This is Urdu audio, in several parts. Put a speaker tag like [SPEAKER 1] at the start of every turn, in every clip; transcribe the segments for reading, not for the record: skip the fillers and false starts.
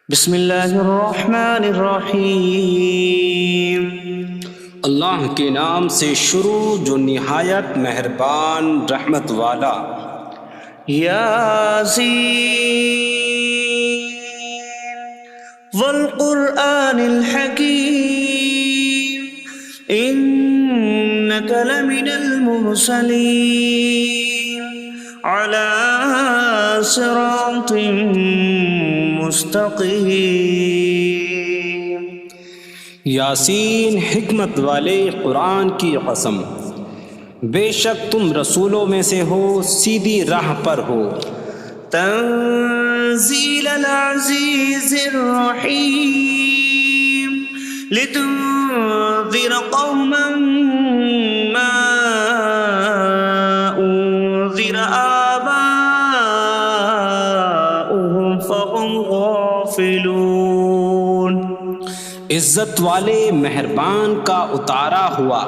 [SPEAKER 1] بسم اللہ الرحمن الرحیم۔
[SPEAKER 2] اللہ کے نام سے شروع جو نہایت مہربان رحمت والا۔
[SPEAKER 1] یاسین والقرآن الحکیم انک لمن المرسلین علی صراط مستقیم۔
[SPEAKER 2] یاسین حکمت والے قرآن کی قسم، بے شک تم رسولوں میں سے ہو، سیدھی راہ پر ہو۔
[SPEAKER 1] تنزیل العزیز الرحیم لتنذر قوما ما انذر آباؤهم فهم غافلون۔
[SPEAKER 2] عزت والے مہربان کا اتارا ہوا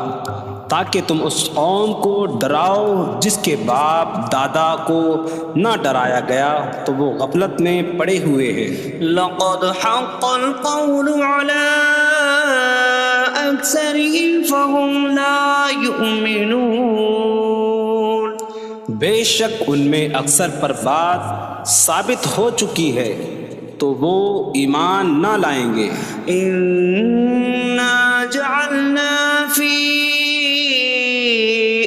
[SPEAKER 2] تاکہ تم اس قوم کو ڈراؤ جس کے باپ دادا کو نہ ڈرایا گیا تو وہ غفلت میں پڑے ہوئے ہیں۔
[SPEAKER 1] لقد حق القول على أكثرهم فهم لا يؤمنون۔
[SPEAKER 2] بے شک ان میں اکثر پر بات ثابت ہو چکی ہے تو وہ ایمان نہ لائیں گے۔
[SPEAKER 1] إنا جعلنا في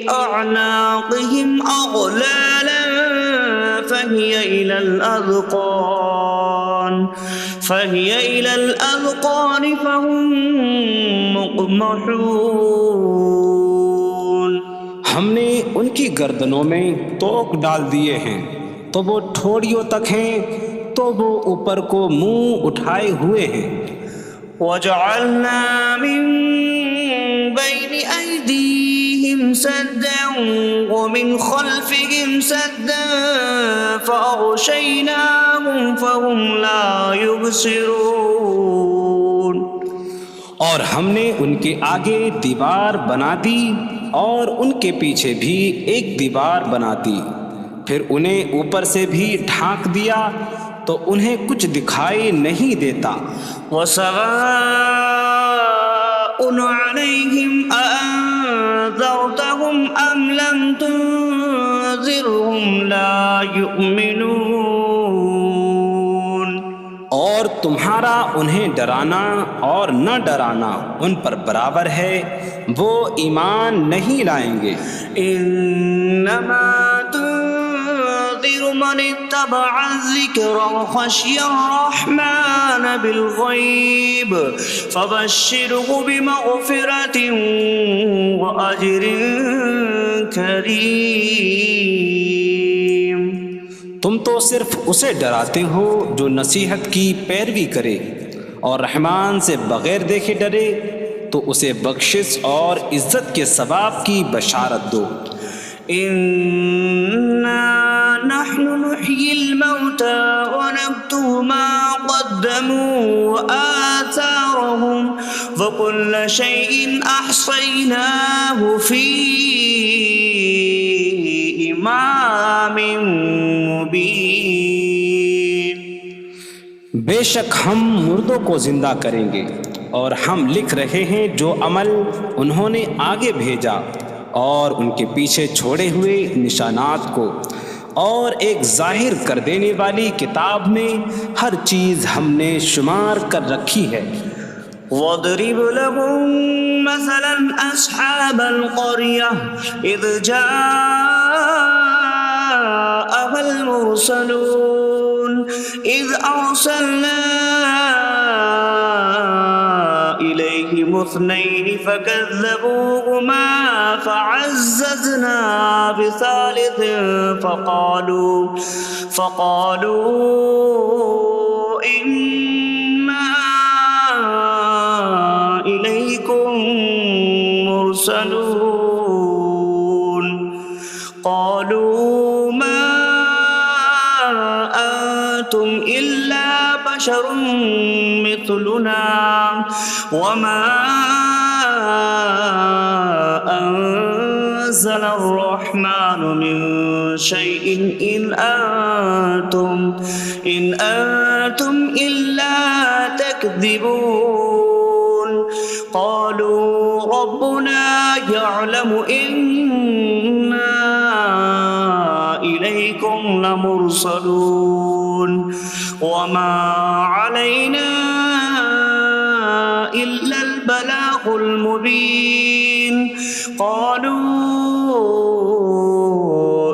[SPEAKER 1] أعناقهم أغلالا فهي إلى الأذقان فهم مقمحون۔
[SPEAKER 2] ہم نے ان کی گردنوں میں توق ڈال دیے ہیں تو وہ ٹھوڑیوں تک ہیں، تو وہ اوپر کو منہ اٹھائے ہوئے ہیں۔
[SPEAKER 1] وجعلنا من بين أيديهم سدا ومن خلفهم سدا فأغشيناهم فهم لا يبصرون۔
[SPEAKER 2] اور ہم نے ان کے آگے دیوار بنا دی اور ان کے پیچھے بھی ایک دیوار بنا دی، پھر انہیں اوپر سے بھی ڈھانک دیا تو انہیں کچھ دکھائی نہیں دیتا۔
[SPEAKER 1] وسواء عليهم أأنذرتهم أم لم تنذرهم لا يؤمنون۔
[SPEAKER 2] اور تمہارا انہیں ڈرانا اور نہ ڈرانا ان پر برابر ہے، وہ ایمان نہیں لائیں گے۔
[SPEAKER 1] انما تنذر من اتبع الذکر وخشی الرحمن بالغیب فبشره بمغفرة وأجر کریم۔
[SPEAKER 2] تم تو صرف اسے ڈراتے ہو جو نصیحت کی پیروی کرے اور رحمان سے بغیر دیکھے ڈرے، تو اسے بخشش اور عزت کے ثواب کی بشارت دو۔
[SPEAKER 1] انا نحن نحيي الموتى ونكتب ما قدموا وآثارهم وكل شيء أحصيناه في إمام مبين۔
[SPEAKER 2] بے شک ہم مردوں کو زندہ کریں گے اور ہم لکھ رہے ہیں جو عمل انہوں نے آگے بھیجا اور ان کے پیچھے چھوڑے ہوئے نشانات کو، اور ایک ظاہر کر دینے والی کتاب میں ہر چیز ہم نے شمار کر رکھی ہے۔
[SPEAKER 1] وَاضْرِبْ لَهُم مَّثَلًا أَصْحَابَ الْقَرْيَةِ إِذْ جَاءَهَا الْمُرْسَلُونَ إِذْ أَرْسَلْنَا إِلَيْهِمُ اثْنَيْنِ فَكَذَّبُوهُمَا فَعَزَّزْنَا بِثَالِثٍ فَقَالُوا إِنَّا إِلَيْكُمْ مُرْسَلُونَ۔ قَالُوا مَا أَنتُمْ إِلَّا بَشَرٌ مِثْلُنَا وَمَا أَنتُمْ نزل الرحمن من شيء إن أنتم إلا تكذبون قالوا ربنا يعلم إنا إليكم لمرسلون وما علينا إلا البلاغ المبين قالوا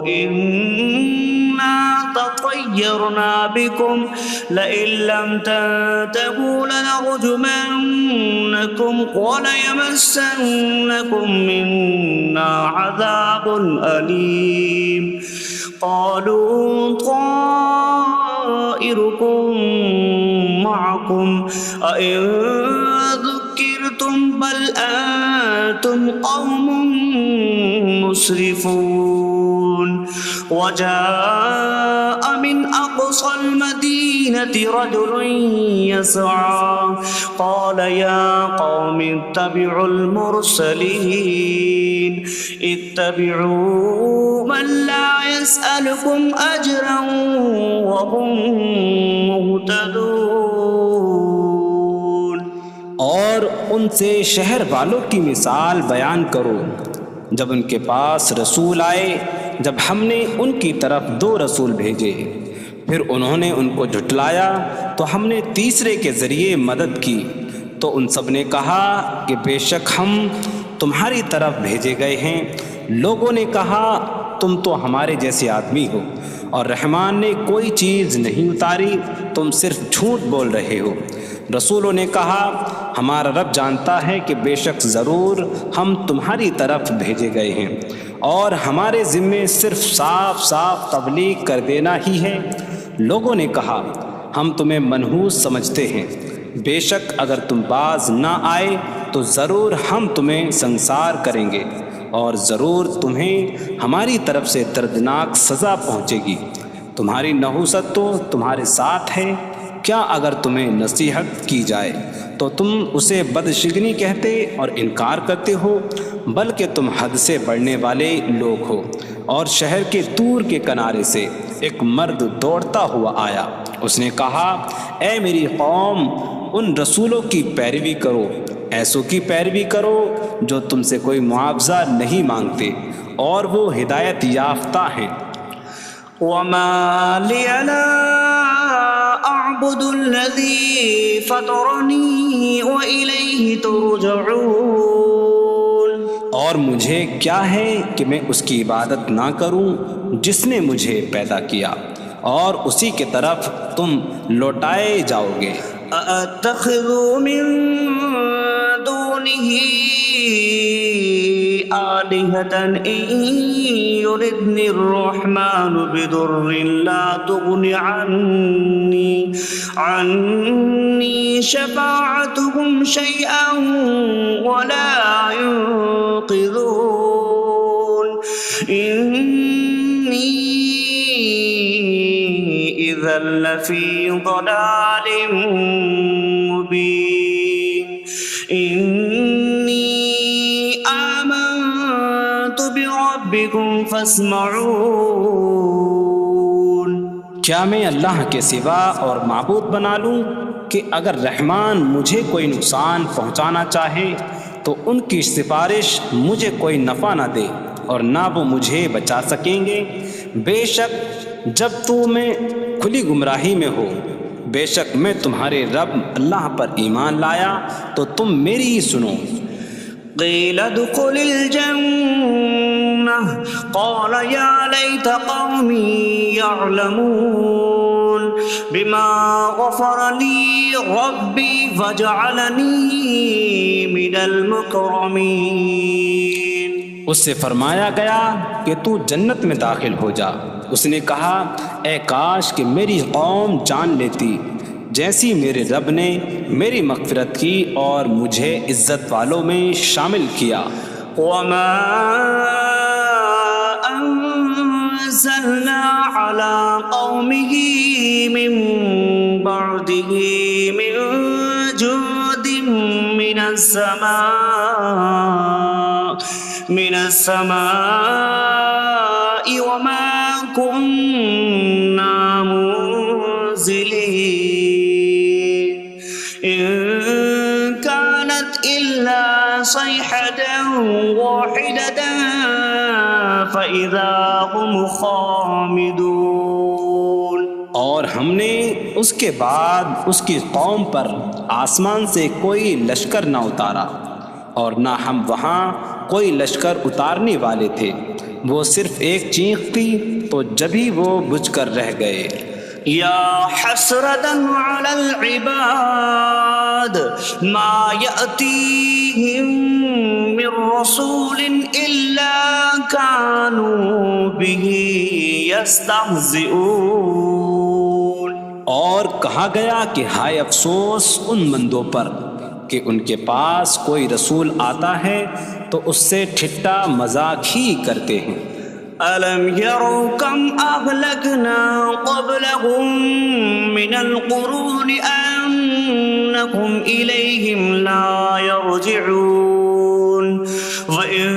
[SPEAKER 1] إنا تطيرنا بكم لئن لم تنتهوا لنرجمنكم وليمسنكم منا عذاب أليم قالوا طائركم معكم أئن ذكرتم بل أنتم قوم مسرفون وجاء من أقصى المدينة رجل يسعى قال يا قوم اتبعوا المرسلين اتبعوا من لا يسألكم أجرا وهم مهتدون
[SPEAKER 2] اور ان سے شہر والوں کی مثال بیان کرو جب ان کے پاس رسول آئے جب ہم نے ان کی طرف 2 رسول بھیجے پھر انہوں نے ان کو جھٹلایا تو ہم نے تیسرے کے ذریعے مدد کی تو ان سب نے کہا کہ بے شک ہم تمہاری طرف بھیجے گئے ہیں لوگوں نے کہا تم تو ہمارے جیسے آدمی ہو اور رحمان نے کوئی چیز نہیں اتاری تم صرف جھوٹ بول رہے ہو رسولوں نے کہا ہمارا رب جانتا ہے کہ بے شک ضرور ہم تمہاری طرف بھیجے گئے ہیں اور ہمارے ذمے صرف صاف صاف تبلیغ کر دینا ہی ہے لوگوں نے کہا ہم تمہیں منحوس سمجھتے ہیں بے شک اگر تم باز نہ آئے تو ضرور ہم تمہیں سنسار کریں گے اور ضرور تمہیں ہماری طرف سے دردناک سزا پہنچے گی تمہاری نحوست تو تمہارے ساتھ ہے کیا اگر تمہیں نصیحت کی جائے تو تم اسے بدشگنی کہتے اور انکار کرتے ہو بلکہ تم حد سے بڑھنے والے لوگ ہو اور شہر کے دور کے کنارے سے ایک مرد دوڑتا ہوا آیا اس نے کہا اے میری قوم ان رسولوں کی پیروی کرو ایسوں کی پیروی کرو جو تم سے کوئی معاوضہ نہیں مانگتے اور وہ ہدایت یافتہ ہیں
[SPEAKER 1] وما لي لا أعبد الذي فطرني وإليه ترجعون
[SPEAKER 2] اور مجھے کیا ہے کہ میں اس کی عبادت نہ کروں جس نے مجھے پیدا کیا اور اسی کی طرف تم لوٹائے جاؤ گے
[SPEAKER 1] أأتخذ من دونه آلهة إن يردني الرحمن بضر لا تغن عني شفاعتهم شيئا ولا ينقذون إني إذا لفي ضلال مبين إني آمنت بربكم فاسمعون
[SPEAKER 2] کیا میں اللہ کے سوا اور معبود بنا لوں کہ اگر رحمان مجھے کوئی نقصان پہنچانا چاہے تو ان کی سفارش مجھے کوئی نفع نہ دے اور نہ وہ مجھے بچا سکیں گے بے شک جب میں کھلی گمراہی میں ہو بے شک میں تمہارے رب اللہ پر ایمان لایا تو تم میری ہی سنو
[SPEAKER 1] قيل ادخل الجنة قال يا ليت قومي يعلمون بما غفر لي ربي فجعلني من المكرمين
[SPEAKER 2] اس سے فرمایا گیا کہ تو جنت میں داخل ہو جا اس نے کہا اے کاش کہ میری قوم جان لیتی جیسی میرے رب نے میری مغفرت کی اور مجھے عزت والوں میں شامل کیا
[SPEAKER 1] وما أنزلنا على قومه من بعده من جود من السماء من السماء وما كنا منزلين إن كانت إلا صيحة واحدة فإذا هم خامدون۔
[SPEAKER 2] اور ہم نے اس کے بعد اس کی قوم پر آسمان سے کوئی لشکر نہ اتارا، اور نہ ہم وہاں کوئی لشکر اتارنے والے تھے، وہ صرف ایک چیخ تھی تو جبھی وہ بجھ کر رہ گئے۔
[SPEAKER 1] یا حسرة على العباد ما يأتيهم من رسول إلا كانوا به يستهزئون۔
[SPEAKER 2] اور کہا گیا کہ ہائے افسوس ان بندوں پر کہ ان کے پاس کوئی رسول آتا ہے تو اس سے ٹھٹا مذاق ہی کرتے ہیں۔
[SPEAKER 1] أَلَمْ يَرَوْا كَمْ أَهْلَكْنَا قَبْلَهُمْ مِنَ الْقُرُونِ أَنَّكُمْ إِلَيْهِمْ لَا يَرْجِعُونَ وَإِن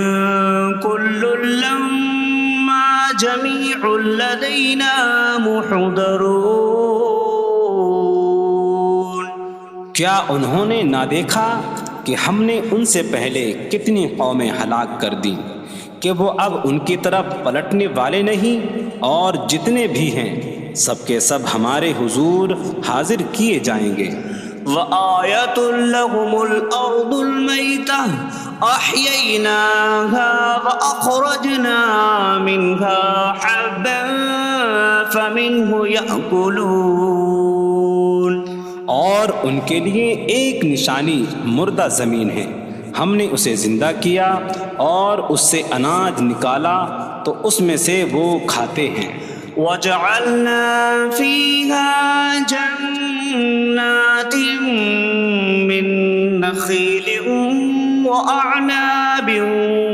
[SPEAKER 1] كُلٌّ لَّمَّا جَمِيعٌ لَّدَيْنَا مُحْضَرُونَ۔
[SPEAKER 2] کیا انہوں نے نہ دیکھا کہ ہم نے ان سے پہلے کتنی قومیں ہلاک کر دیں کہ وہ اب ان کی طرف پلٹنے والے نہیں، اور جتنے بھی ہیں سب کے سب ہمارے حضور حاضر کیے جائیں گے۔
[SPEAKER 1] وَآيَةٌ لَّهُمُ الْأَرْضُ الْمَيْتَةُ أَحْيَيْنَاهَا وَأَخْرَجْنَا مِنْهَا حَبًّا فَمِنْهُ يَأْكُلُونَ۔
[SPEAKER 2] اور ان کے لیے ایک نشانی مردہ زمین ہے، ہم نے اسے زندہ کیا اور اس سے اناج نکالا تو اس میں سے وہ کھاتے ہیں۔
[SPEAKER 1] وَجَعَلْنَا فِيهَا جَنَّاتٍ مِّن نَّخِيلٍ وَأَعْنَابٍ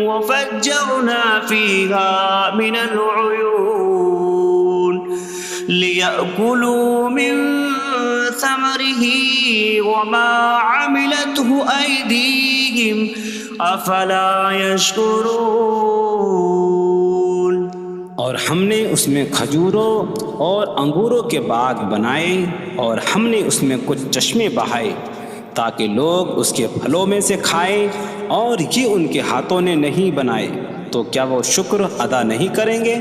[SPEAKER 1] وَفَجَّرْنَا فِيهَا مِنَ الْعُيُونِ لِيَأْكُلُوا مِن ثَمَرِهِ وَمَا عَمِلَتْهُ أَيْدِيهِمْ أَفَلَا يَشْكُرُونَ۔
[SPEAKER 2] اور ہم نے اس میں کھجوروں اور انگوروں کے باغ بنائے، اور ہم نے اس میں کچھ چشمے بہائے تاکہ لوگ اس کے پھلوں میں سے کھائیں، اور یہ ان کے ہاتھوں نے نہیں بنائے، تو کیا وہ شکر ادا نہیں کریں گے؟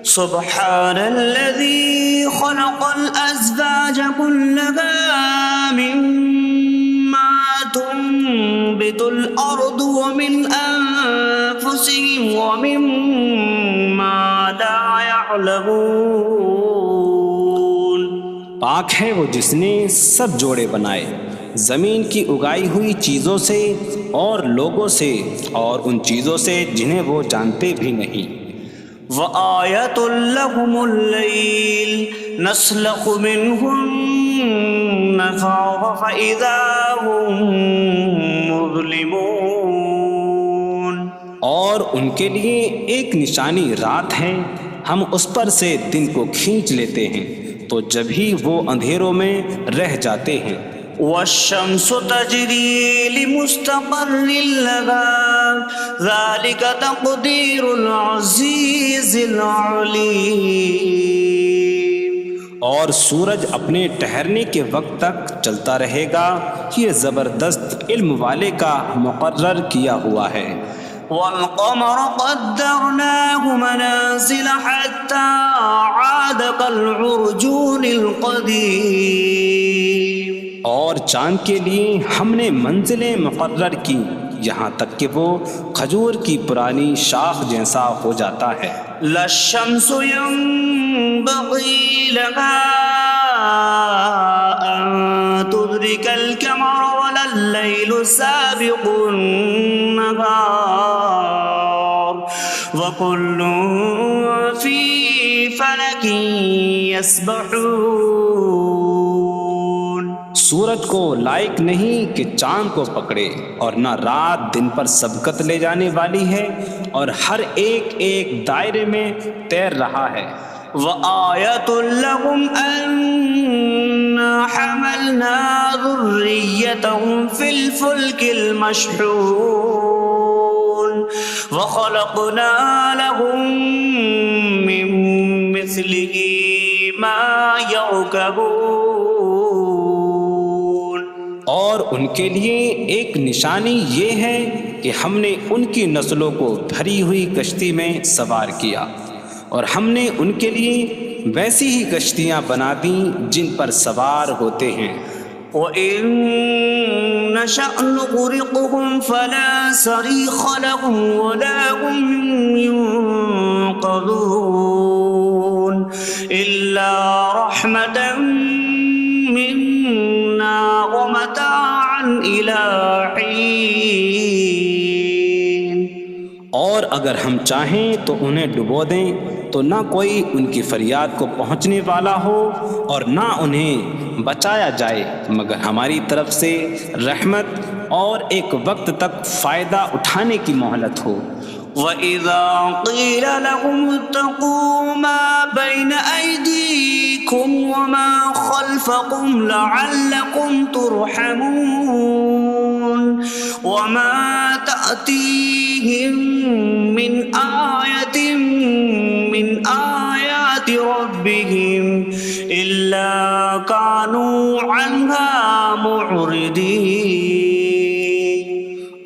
[SPEAKER 1] سبحان الذي خلق الأزواج كلها مما تنبت الأرض ومن أنفسهم ومما لا يعلمون۔
[SPEAKER 2] پاک ہے وہ جس نے سب جوڑے بنائے زمین کی اگائی ہوئی چیزوں سے اور لوگوں سے اور ان چیزوں سے جنہیں وہ جانتے بھی نہیں۔
[SPEAKER 1] وَآيَةٌ لَّهُمُ اللَّيْلُ نَسْلَخُ مِنْهُ النَّهَارَ فَإِذَا هُم مُظْلِمُونَ۔
[SPEAKER 2] اور ان کے لیے ایک نشانی رات ہے، ہم اس پر سے دن کو کھینچ لیتے ہیں تو جبھی وہ اندھیروں میں رہ جاتے ہیں۔
[SPEAKER 1] وَالشَّمْسُ تَجْرِي لِمُسْتَقَرٍّ لَّهَا ذَلِكَ تَقْدِيرُ الْعَزِيزِ الْعَلِيمِ۔
[SPEAKER 2] اور سورج اپنے ٹھہرنے کے وقت تک چلتا رہے گا، یہ زبردست علم والے کا مقرر کیا ہوا ہے۔
[SPEAKER 1] وَالْقَمَرَ قَدَّرْنَاهُ مَنَازِلَ حَتَّى عَادَ كَالْعُرْجُونِ الْقَدِيمِ۔
[SPEAKER 2] اور چاند کے لیے ہم نے منزلیں مقرر کی یہاں تک کہ وہ کھجور کی پرانی شاخ جیسا ہو جاتا ہے۔
[SPEAKER 1] لا الشمس ينبغي لها أن تدرك القمر ولا الليل سابق النهار وكل في فلك يسبحون۔
[SPEAKER 2] سورج کو لائق نہیں کہ چاند کو پکڑے، اور نہ رات دن پر سبقت لے جانے والی ہے، اور ہر ایک ایک دائرے میں تیر رہا ہے۔
[SPEAKER 1] وَآيَةٌ لَّهُمْ أَنَّا حَمَلْنَا ذُرِّيَّتَهُمْ فِي الْفُلْكِ الْمَشْحُونِ۔ وخلقنا لهم من مثله ما يركبون.
[SPEAKER 2] اور ان کے لیے ایک نشانی یہ ہے کہ ہم نے ان کی نسلوں کو بھری ہوئی کشتی میں سوار کیا، اور ہم نے ان کے لیے ویسی ہی کشتیاں بنا دیں جن پر سوار ہوتے ہیں.
[SPEAKER 1] وَإِن نَّشَأْ نُغْرِقْهُمْ فَلَا صَرِيخَ لَهُمْ وَلَا هُمْ يُنقَذُونَ إِلَّا رَحْمَةً مِّنَّا وَمَتَاعًا إِلَىٰ حِينٍ.
[SPEAKER 2] اور اگر ہم چاہیں تو انہیں ڈبو دیں تو نہ کوئی ان کی فریاد کو پہنچنے والا ہو اور نہ انہیں بچایا جائے مگر ہماری طرف سے رحمت اور ایک وقت تک فائدہ اٹھانے کی مہلت ہو.
[SPEAKER 1] وَإِذَا قِيلَ لَهُمُ اتَّقُوا مَا بَيْنَ أَيْدِيكُمْ وَمَا خَلْفَكُمْ لَعَلَّكُمْ تُرْحَمُونَ وَمَا تَأْتِيهِم مِّنْ آيَةٍ مِّنْ آيَاتِ رَبِّهِمْ إِلَّا كَانُوا عَنْهَا مُعْرِضِينَ.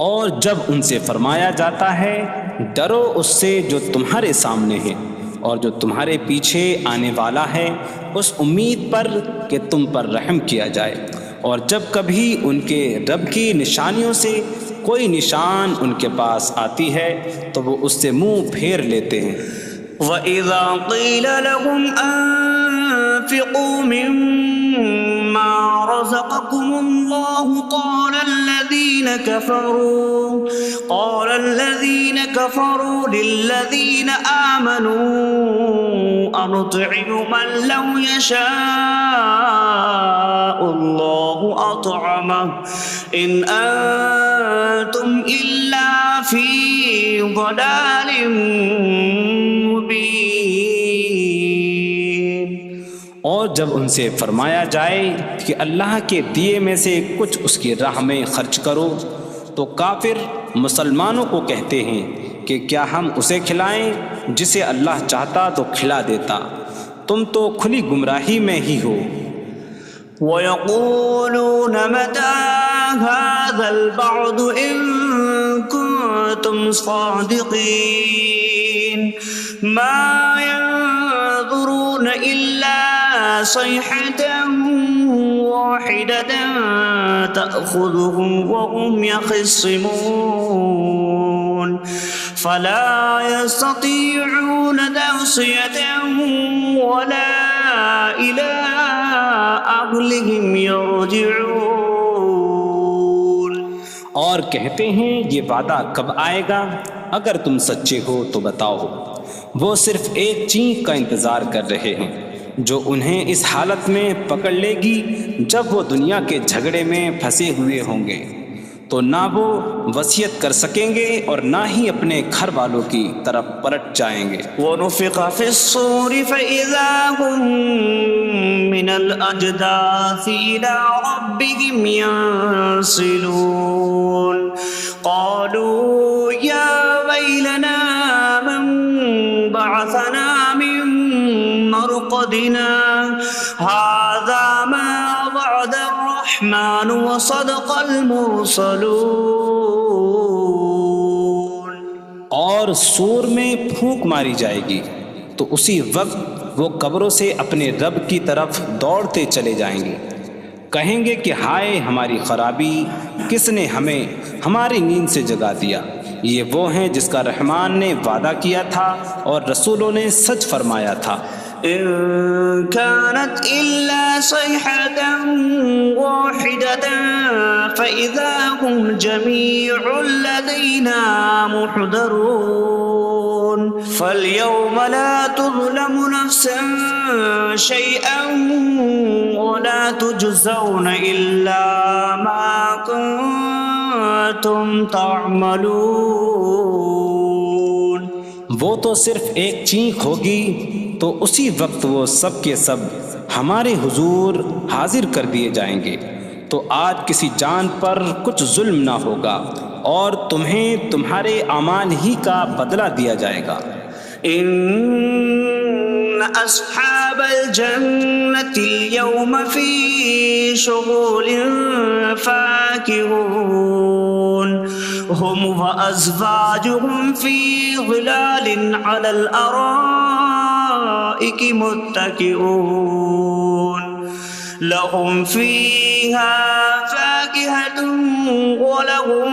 [SPEAKER 2] اور جب ان سے فرمایا جاتا ہے ڈرو اس سے جو تمہارے سامنے ہے اور جو تمہارے پیچھے آنے والا ہے، اس امید پر کہ تم پر رحم کیا جائے، اور جب کبھی ان کے رب کی نشانیوں سے کوئی نشان ان کے پاس آتی ہے تو وہ اس سے منہ پھیر لیتے ہیں.
[SPEAKER 1] وَإِذَا قِيلَ لَهُمْ أَنفِقُوا مِمَّا رَزَقَكُمُ اللَّهُ قَالَ الَّذِينَ كَفَرُوا لِلَّذِينَ آمَنُوا أَنُطْعِمُ مَن لَّوْ يَشَاءُ اللَّهُ أَطْعَمَهُ إِنْ أَنتُمْ إِلَّا فِي ضَلَالٍ مبین.
[SPEAKER 2] اور جب ان سے فرمایا جائے کہ اللہ کے دیے میں سے کچھ اس کی راہ میں خرچ کرو تو کافر مسلمانوں کو کہتے ہیں کہ کیا ہم اسے کھلائیں جسے اللہ چاہتا تو کھلا دیتا، تم تو کھلی گمراہی میں ہی ہو.
[SPEAKER 1] وَيَقُولُونَ مَتَىٰ هَٰذَا الْوَعْدُ إِن كُنتُمْ صَادِقِينَ مَا يَنظُرُونَ إِلَّا صَيْحَةً وَاحِدَةً تَأْخُذُهُمْ وَهُمْ يَخِصِّمُونَ فَلَا يَسْتَطِيعُونَ تَوْصِيَةً وَلَا إِلَىٰ أَهْلِهِمْ يَرْجِعُونَ.
[SPEAKER 2] اور کہتے ہیں یہ وعدہ کب آئے گا؟ اگر تم سچے ہو تو بتاؤ. وہ صرف ایک چینک کا انتظار کر رہے ہیں جو انہیں اس حالت میں پکڑ لے گی جب وہ دنیا کے جھگڑے میں پھنسے ہوئے ہوں گے، تو نہ وہ وصیت کر سکیں گے اور نہ ہی اپنے گھر والوں کی طرف پلٹ جائیں گے.
[SPEAKER 1] وَنُفِخَ فِي الصُّورِ فَإِذَا هُم مِّنَ الْأَجْدَاثِ إِلَىٰ رَبِّهِمْ يَنسِلُونَ قَالُوا يَا وَيْلَنَا مَن بَعَثَنَا مِن مَّرْقَدِنَا هَٰذَا مَا وَعَدَ الرَّحْمَٰنُ وَصَدَقَ الْمُرْسَلُونَ.
[SPEAKER 2] اور سور میں پھونک ماری جائے گی تو اسی وقت وہ قبروں سے اپنے رب کی طرف دوڑتے چلے جائیں گے، کہیں گے کہ ہائے ہماری خرابی، کس نے ہمیں ہماری نیند سے جگا دیا. یہ وہ ہیں جس کا رحمان نے وعدہ کیا تھا اور رسولوں نے سچ فرمایا تھا.
[SPEAKER 1] إن كانت إلا صيحة واحدة فإذا هم جميع لدينا محضرون فاليوم لا تظلم نفس شيئا ولا تجزون إلا ما كنتم تعملون.
[SPEAKER 2] وہ تو صرف ایک چینک ہوگی تو اسی وقت وہ سب کے سب ہمارے حضور حاضر کر دیے جائیں گے، تو آج کسی جان پر کچھ ظلم نہ ہوگا اور تمہیں تمہارے اعمال ہی کا بدلہ دیا جائے گا۔
[SPEAKER 1] إن أصحاب الجنة اليوم في شغل فاكهون هم وأزواجهم في ظلال على الأرائك متكئون لهم فيها فاكهة ولهم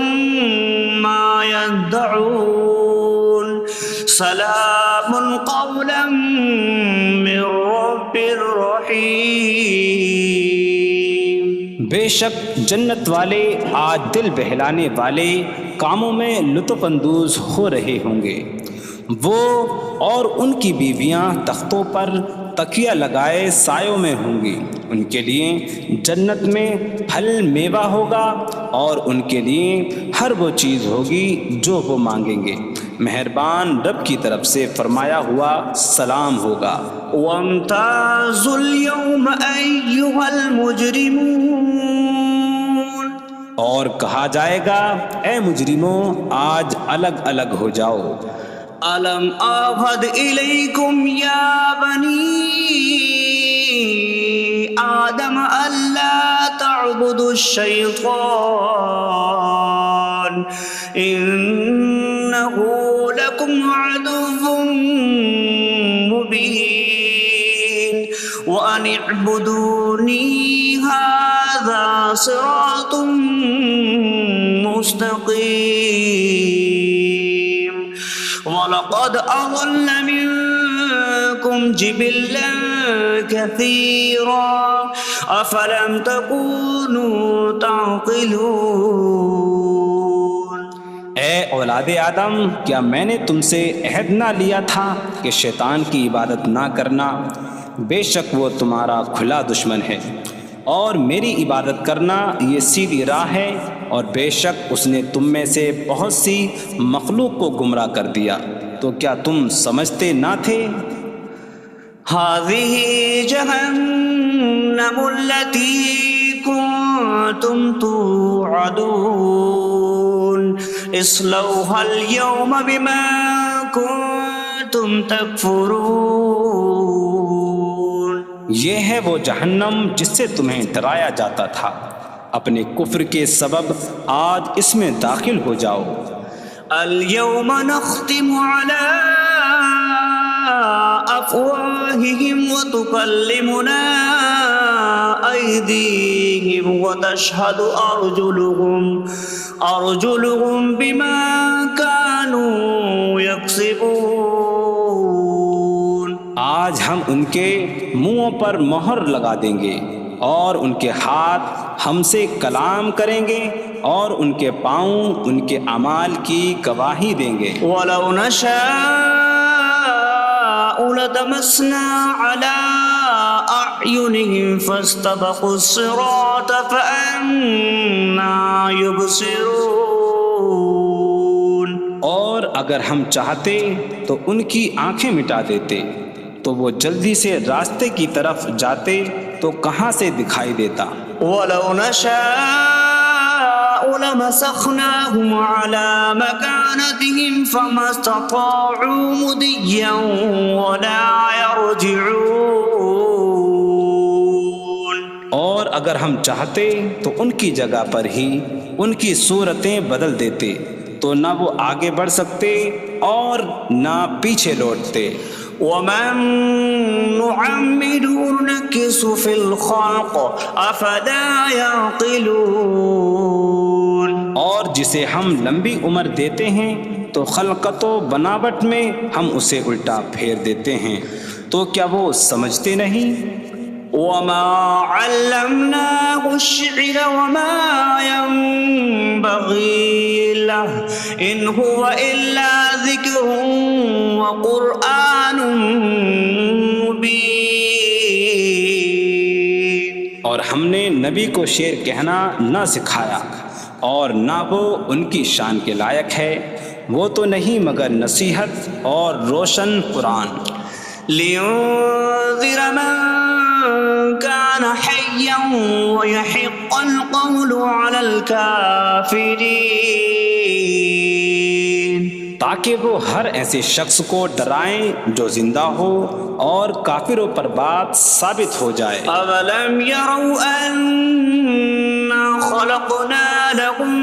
[SPEAKER 1] ما يدعون سلام قولا من رب رحیم۔
[SPEAKER 2] بے شک جنت والے آج دل بہلانے والے کاموں میں لطف اندوز ہو رہے ہوں گے۔ وہ اور ان کی بیویاں تختوں پر تکیہ لگائے سایوں میں ہوں گی۔ ان کے لیے جنت میں پھل میوہ ہوگا اور ان کے لیے ہر وہ چیز ہوگی جو وہ مانگیں گے۔ مہربان رب کی طرف سے فرمایا ہوا سلام ہوگا۔
[SPEAKER 1] وامتازوا اليوم أيها المجرمون،
[SPEAKER 2] اور کہا جائے گا اے مجرموں آج الگ الگ ہو جاؤ۔
[SPEAKER 1] ألم أعهد إليكم يا بني آدم ألا تعبدوا الشيطان إنه لكم عدو مبين وأن اعبدوني هذا صراط مستقيم وَلَقَدْ أَضَلَّ مِنكُمْ جِبِلًّا كَثِيرًا أَفَلَمْ تَكُونُوا تَعْقِلُونَ۔
[SPEAKER 2] اے اولاد آدم، کیا میں نے تم سے عہد نہ لیا تھا کہ شیطان کی عبادت نہ کرنا؟ بے شک وہ تمہارا کھلا دشمن ہے، اور میری عبادت کرنا یہ سیدھی راہ ہے، اور بے شک اس نے تم میں سے بہت سی مخلوق کو گمراہ کر دیا، تو کیا تم سمجھتے نہ تھے؟
[SPEAKER 1] هذه جهنم التي كنتم توعدون اصلوها اليوم بما كنتم تكفرون۔
[SPEAKER 2] یہ ہے وہ جہنم جس سے تمہیں ڈرایا جاتا تھا، اپنے کفر کے سبب آج اس میں داخل ہو جاؤ۔
[SPEAKER 1] اليوم نختم على أفواههم وتكلمنا أيديهم وتشهد أرجلهم بما كانوا يكسبون۔
[SPEAKER 2] آج ہم ان کے منہوں پر مہر لگا دیں گے، اور ان کے ہاتھ ہم سے کلام کریں گے، اور ان کے پاؤں ان کے اعمال کی گواہی دیں گے۔
[SPEAKER 1] وَلَوْ نَشَاءُ لَطَمَسْنَا عَلَىٰ أَعْيُنِهِمْ فَاسْتَبَقُوا الصِّرَاطَ فَأَنَّىٰ يُبْصِرُونَ۔
[SPEAKER 2] اور اگر ہم چاہتے تو ان کی آنکھیں مٹا دیتے، تو وہ جلدی سے راستے کی طرف جاتے تو کہاں سے دکھائی دیتا۔
[SPEAKER 1] وَلَوْ نَشَاءُ لَمَسَخْنَاهُمْ عَلَىٰ مَكَانَتِهِمْ فَمَا اسْتَطَاعُوا مُضِيًّا وَلَا يَرْجِعُونَ۔
[SPEAKER 2] اور اگر ہم چاہتے تو ان کی جگہ پر ہی ان کی صورتیں بدل دیتے، تو نہ وہ آگے بڑھ سکتے اور نہ پیچھے لوٹتے۔
[SPEAKER 1] وَمَن نُّعَمِّرْهُ نُنَكِّسْهُ فِي الْخَلْقِ أَفَلَا يَعْقِلُونَ۔
[SPEAKER 2] اور جسے ہم لمبی عمر دیتے ہیں تو خلقت و بناوٹ میں ہم اسے الٹا پھیر دیتے ہیں، تو کیا وہ سمجھتے نہیں؟
[SPEAKER 1] وَمَا عَلَّمْنَاهُ الشِّعْرَ وَمَا يَنبَغِي لَهُ إِنْ هُوَ إِلَّا ذِكْرٌ وَقُرْآنٌ مُبِينٌ۔
[SPEAKER 2] اور ہم نے نبی کو شعر کہنا نہ سکھایا، اور نہ وہ ان کی شان کے لائق ہے، وہ تو نہیں مگر نصیحت اور روشن قرآن۔
[SPEAKER 1] لِيُنذِرَ مَن كَانَ حَيًّا حيا ويحق القول على الكافرين
[SPEAKER 2] تاکہ وہ ہر ایسے شخص کو ڈرائیں جو زندہ ہو اور کافروں پر بات ثابت ہو جائے۔
[SPEAKER 1] أولم يروا أنا خلقنا لهم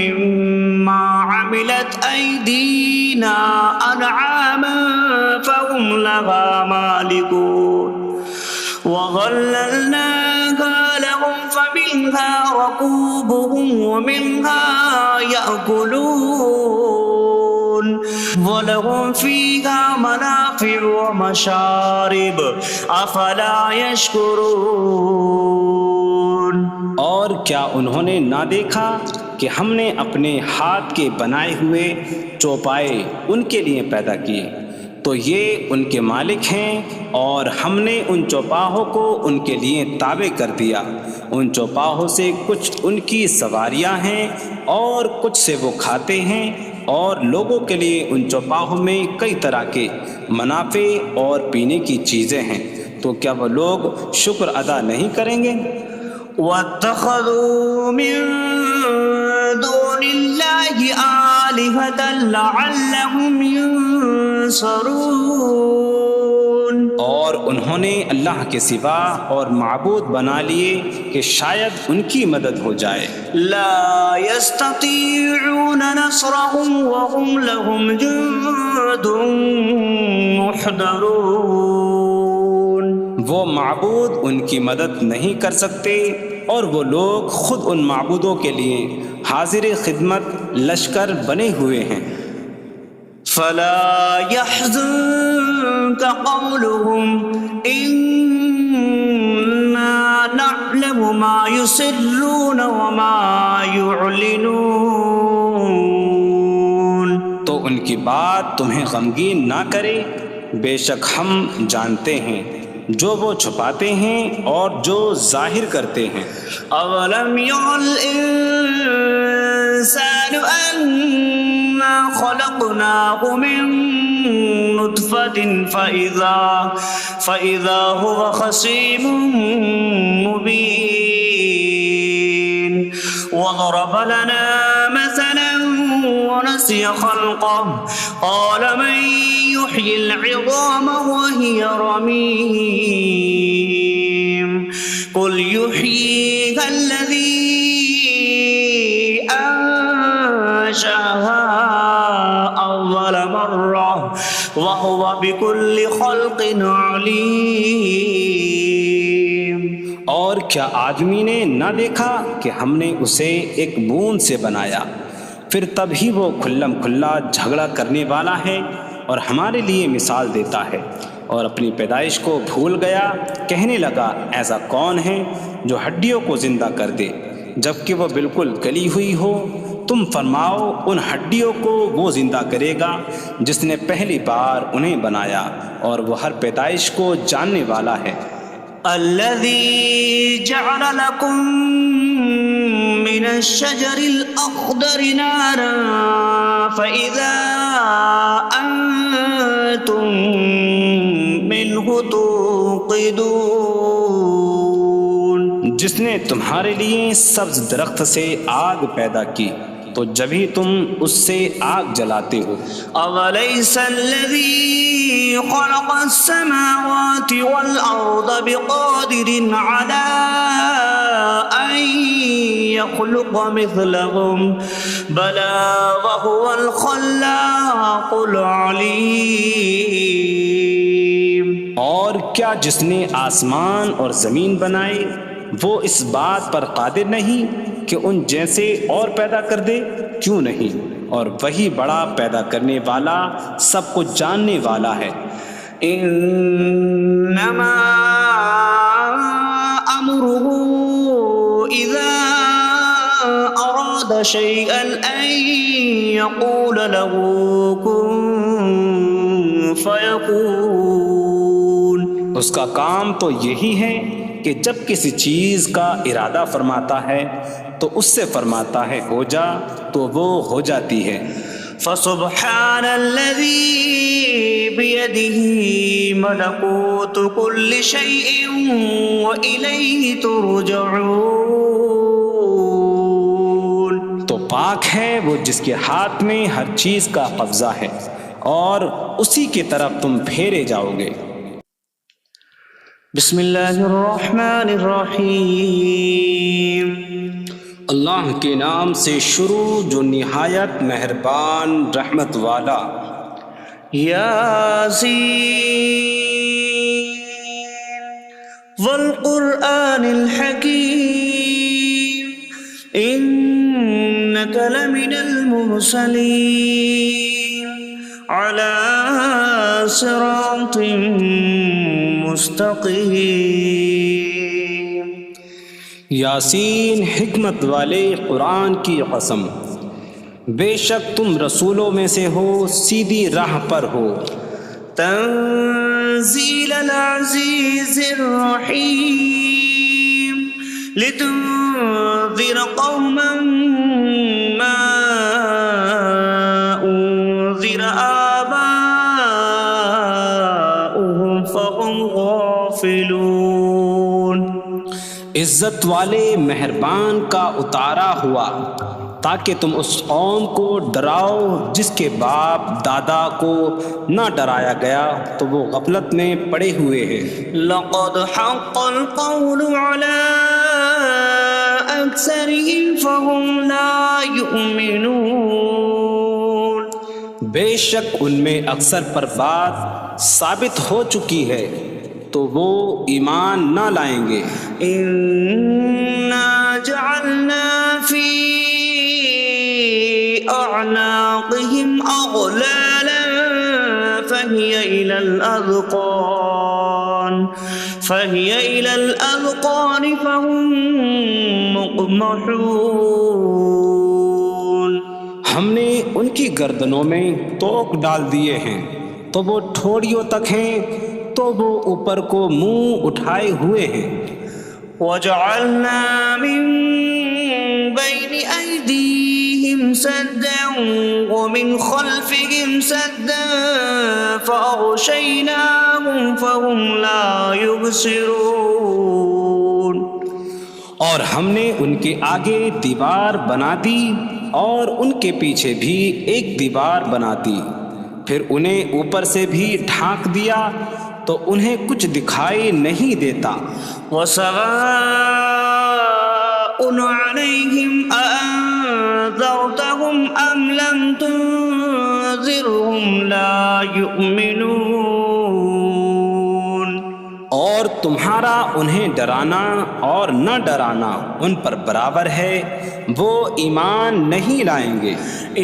[SPEAKER 1] مما عملت أيدينا أنعاما فهم لها مالكون وظللناها لهم فمنها ركوبهم ومنها يأكلون وَلَهُمْ فِيهَا مَنَافِعُ وَمَشَارِبُ أَفَلَا يَشْكُرُونَ۔
[SPEAKER 2] اور کیا انہوں نے نہ دیکھا کہ ہم نے اپنے ہاتھ کے بنائے ہوئے چوپائے ان کے لیے پیدا کیے، تو یہ ان کے مالک ہیں، اور ہم نے ان چوپاہوں کو ان کے لیے تابع کر دیا۔ ان چوپاہوں سے کچھ ان کی سواریاں ہیں اور کچھ سے وہ کھاتے ہیں، اور لوگوں کے لیے ان چوپاہوں میں کئی طرح کے منافع اور پینے کی چیزیں ہیں، تو کیا وہ لوگ شکر ادا نہیں کریں گے؟
[SPEAKER 1] وَاتَّخَذُوا مِن دُونِ اللَّهِ آلِهَةً لَعَلَّهُمْ يُنصَرُونَ۔
[SPEAKER 2] اور انہوں نے اللہ کے سوا اور معبود بنا لیے کہ شاید ان کی مدد ہو جائے۔
[SPEAKER 1] لا يستطيعون نصرهم وهم لهم جند محضرون۔
[SPEAKER 2] وہ معبود ان کی مدد نہیں کر سکتے، اور وہ لوگ خود ان معبودوں کے لیے حاضر خدمت لشکر بنے ہوئے ہیں۔
[SPEAKER 1] فلا يحزنك قولهم إنا نعلم ما يسرون وما يعلنون۔
[SPEAKER 2] تو ان کی بات تمہیں غمگین نہ کرے، بے شک ہم جانتے ہیں جو وہ چھپاتے ہیں اور جو ظاہر کرتے ہیں۔
[SPEAKER 1] اولم ير الانسان انا خلقناه من نطفة فإذا هو خصيم مبين وضرب لنا مثلا ونسي خلقه قال من يحيي العظام وهي رميم قل يحييها الذي أنشأها أول مرة وهو بكل خلق عليم۔
[SPEAKER 2] اور کیا آدمی نے نہ دیکھا کہ ہم نے اسے ایک بوند سے بنایا، پھر تب ہی وہ کھلم کھلا جھگڑا کرنے والا ہے اور ہمارے لیے مثال دیتا ہے، اور اپنی پیدائش کو بھول گیا، کہنے لگا ایسا کون ہے جو ہڈیوں کو زندہ کر دے جبکہ وہ بالکل گلی ہوئی ہو؟ تم فرماؤ ان ہڈیوں کو وہ زندہ کرے گا جس نے پہلی بار انہیں بنایا، اور وہ ہر پیدائش کو جاننے والا ہے۔
[SPEAKER 1] الذي جعل لكم من الشجر الأخضر نارا فإذا أنتم منه توقدون۔
[SPEAKER 2] جس نے تمہارے لیے سبز درخت سے آگ پیدا کی تو جبھی تم اس سے آگ جلاتے ہو۔
[SPEAKER 1] أَوَلَيْسَ الَّذِي خَلَقَ السَّمَاوَاتِ وَالْأَرْضَ بِقَادِرٍ عَلَىٰ أَن يَخْلُقَ مِثْلَهُم بَلَىٰ وَهُوَ الْخَلَّاقُ الْعَلِيمُ۔
[SPEAKER 2] اور کیا جس نے آسمان اور زمین بنائے وہ اس بات پر قادر نہیں کہ ان جیسے اور پیدا کر دے؟ کیوں نہیں، اور وہی بڑا پیدا کرنے والا سب کچھ جاننے والا ہے۔
[SPEAKER 1] انما امره اذا اراد شيئا ان يقول له كن فيكون۔
[SPEAKER 2] اس کا کام تو یہی ہے کہ جب کسی چیز کا ارادہ فرماتا ہے تو اس سے فرماتا ہے ہو جا، تو وہ ہو جاتی ہے۔
[SPEAKER 1] فسبحان الذي بيده ملكوت كل شيء وإليه ترجعون.
[SPEAKER 2] تو پاک ہے وہ جس کے ہاتھ میں ہر چیز کا قبضہ ہے اور اسی کی طرف تم پھیرے جاؤ گے.
[SPEAKER 1] بسم اللہ الرحمن الرحیم.
[SPEAKER 2] اللہ کے نام سے شروع جو نہایت مہربان رحمت والا.
[SPEAKER 1] یاسین والقرآن الحکیم انک لمن المرسلین علی صراط مستقیم.
[SPEAKER 2] یاسین حکمت والے قرآن کی قسم، بے شک تم رسولوں میں سے ہو، سیدھی راہ پر ہو.
[SPEAKER 1] تنزیل العزیز الرحیم لتنذر قوما ما انذر آباؤهم فهم غافلون.
[SPEAKER 2] عزت والے مہربان کا اتارا ہوا تاکہ تم اس قوم کو ڈراؤ جس کے باپ دادا کو نہ ڈرایا گیا تو وہ غفلت میں پڑے ہوئے ہیں.
[SPEAKER 1] لقد حق القول على أكثرهم فهم لا يؤمنون.
[SPEAKER 2] بے شک ان میں اکثر پر بات ثابت ہو چکی ہے تو وہ ایمان نہ لائیں گے.
[SPEAKER 1] إنا جعلنا في أعناقهم أغلالا فهي إلى الأذقان فهم مقمحون.
[SPEAKER 2] ہم نے ان کی گردنوں میں توق ڈال دیے ہیں تو وہ ٹھوڑیوں تک ہیں تو وہ اوپر کو منہ اٹھائے ہوئے ہیں.
[SPEAKER 1] وجعلنا من بين أيديهم سدا ومن خلفهم سدا فأغشيناهم فهم لا يبصرون.
[SPEAKER 2] اور ہم نے ان کے آگے دیوار بنا دی اور ان کے پیچھے بھی ایک دیوار بنا دی، پھر انہیں اوپر سے بھی ڈھانک دیا تو انہیں کچھ دکھائی نہیں دیتا.
[SPEAKER 1] وسواء عليهم أأنذرتهم أم لم تنذرهم لا يؤمنون.
[SPEAKER 2] اور تمہارا انہیں ڈرانا اور نہ ڈرانا ان پر برابر ہے، وہ ایمان نہیں لائیں گے.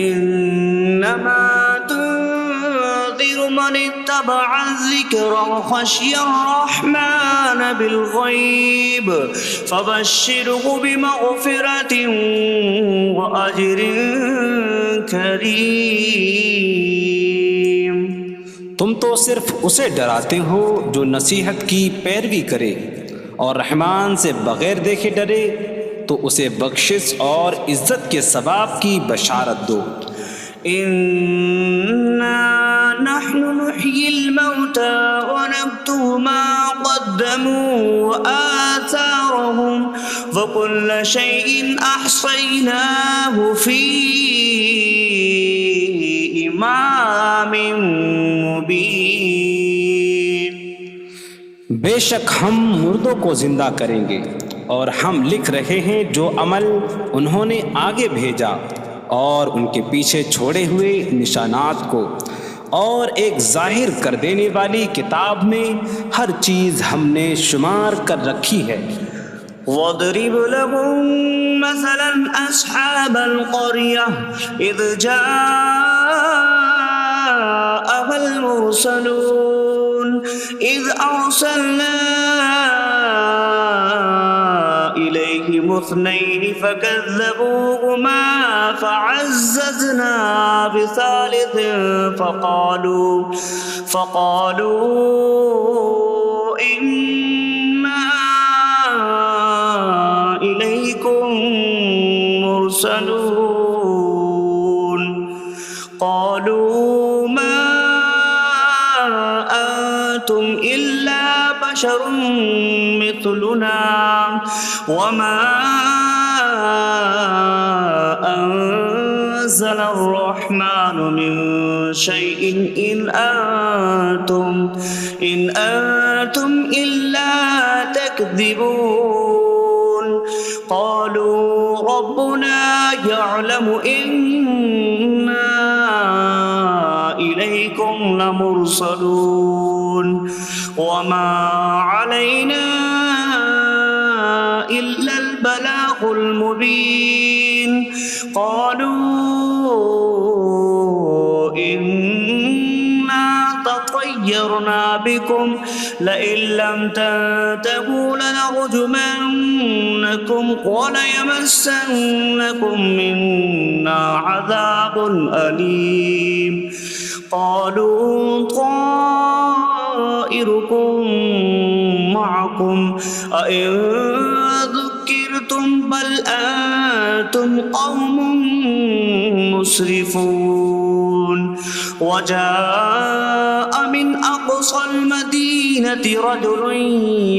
[SPEAKER 1] انما تنذر من اتبع الذکر وخشی الرحمن بالغیب فبشره بمغفرة وأجر کریم.
[SPEAKER 2] تم تو صرف اسے ڈراتے ہو جو نصیحت کی پیروی کرے اور رحمان سے بغیر دیکھے ڈرے تو اسے بخشش اور عزت کے ثواب کی بشارت دو.
[SPEAKER 1] انا نحن نحيي الموتى ونكتب ما قدموا وآثارهم وكل شيء أحصيناه في إمام مبين.
[SPEAKER 2] بے شک ہم مردوں کو زندہ کریں گے اور ہم لکھ رہے ہیں جو عمل انہوں نے آگے بھیجا اور ان کے پیچھے چھوڑے ہوئے نشانات کو، اور ایک ظاہر کر دینے والی کتاب میں ہر چیز ہم نے شمار کر رکھی ہے.
[SPEAKER 1] وَاضْرِبْ لَهُم مَّثَلًا أَصْحَابَ الْقَرْيَةِ إِذْ جَاءَهَا الْمُرْسَلُونَ إِذْ أَرْسَلْنَا إِلَيْهِمُ اثْنَيْنِ فَكَذَّبُوهُمَا فَعَزَّزْنَا بِثَالِثٍ فَقَالُوا إِنَّا إِلَيْكُمْ مُرْسَلُونَ. بشر مثلنا وما أنزل الرحمن من شيء إن أنتم إلا تكذبون قالوا ربنا يعلم إنا إليكم لمرسلون وما علينا إلا البلاغ المبين قالوا إنا تطيرنا بكم لئن لم تنتهوا لنرجمنكم وليمسنكم منا عذاب أليم قالوا طائركم معكم أئن ذكرتم بل أنتم قوم مسرفون وجاء من أقصى المدينة رجل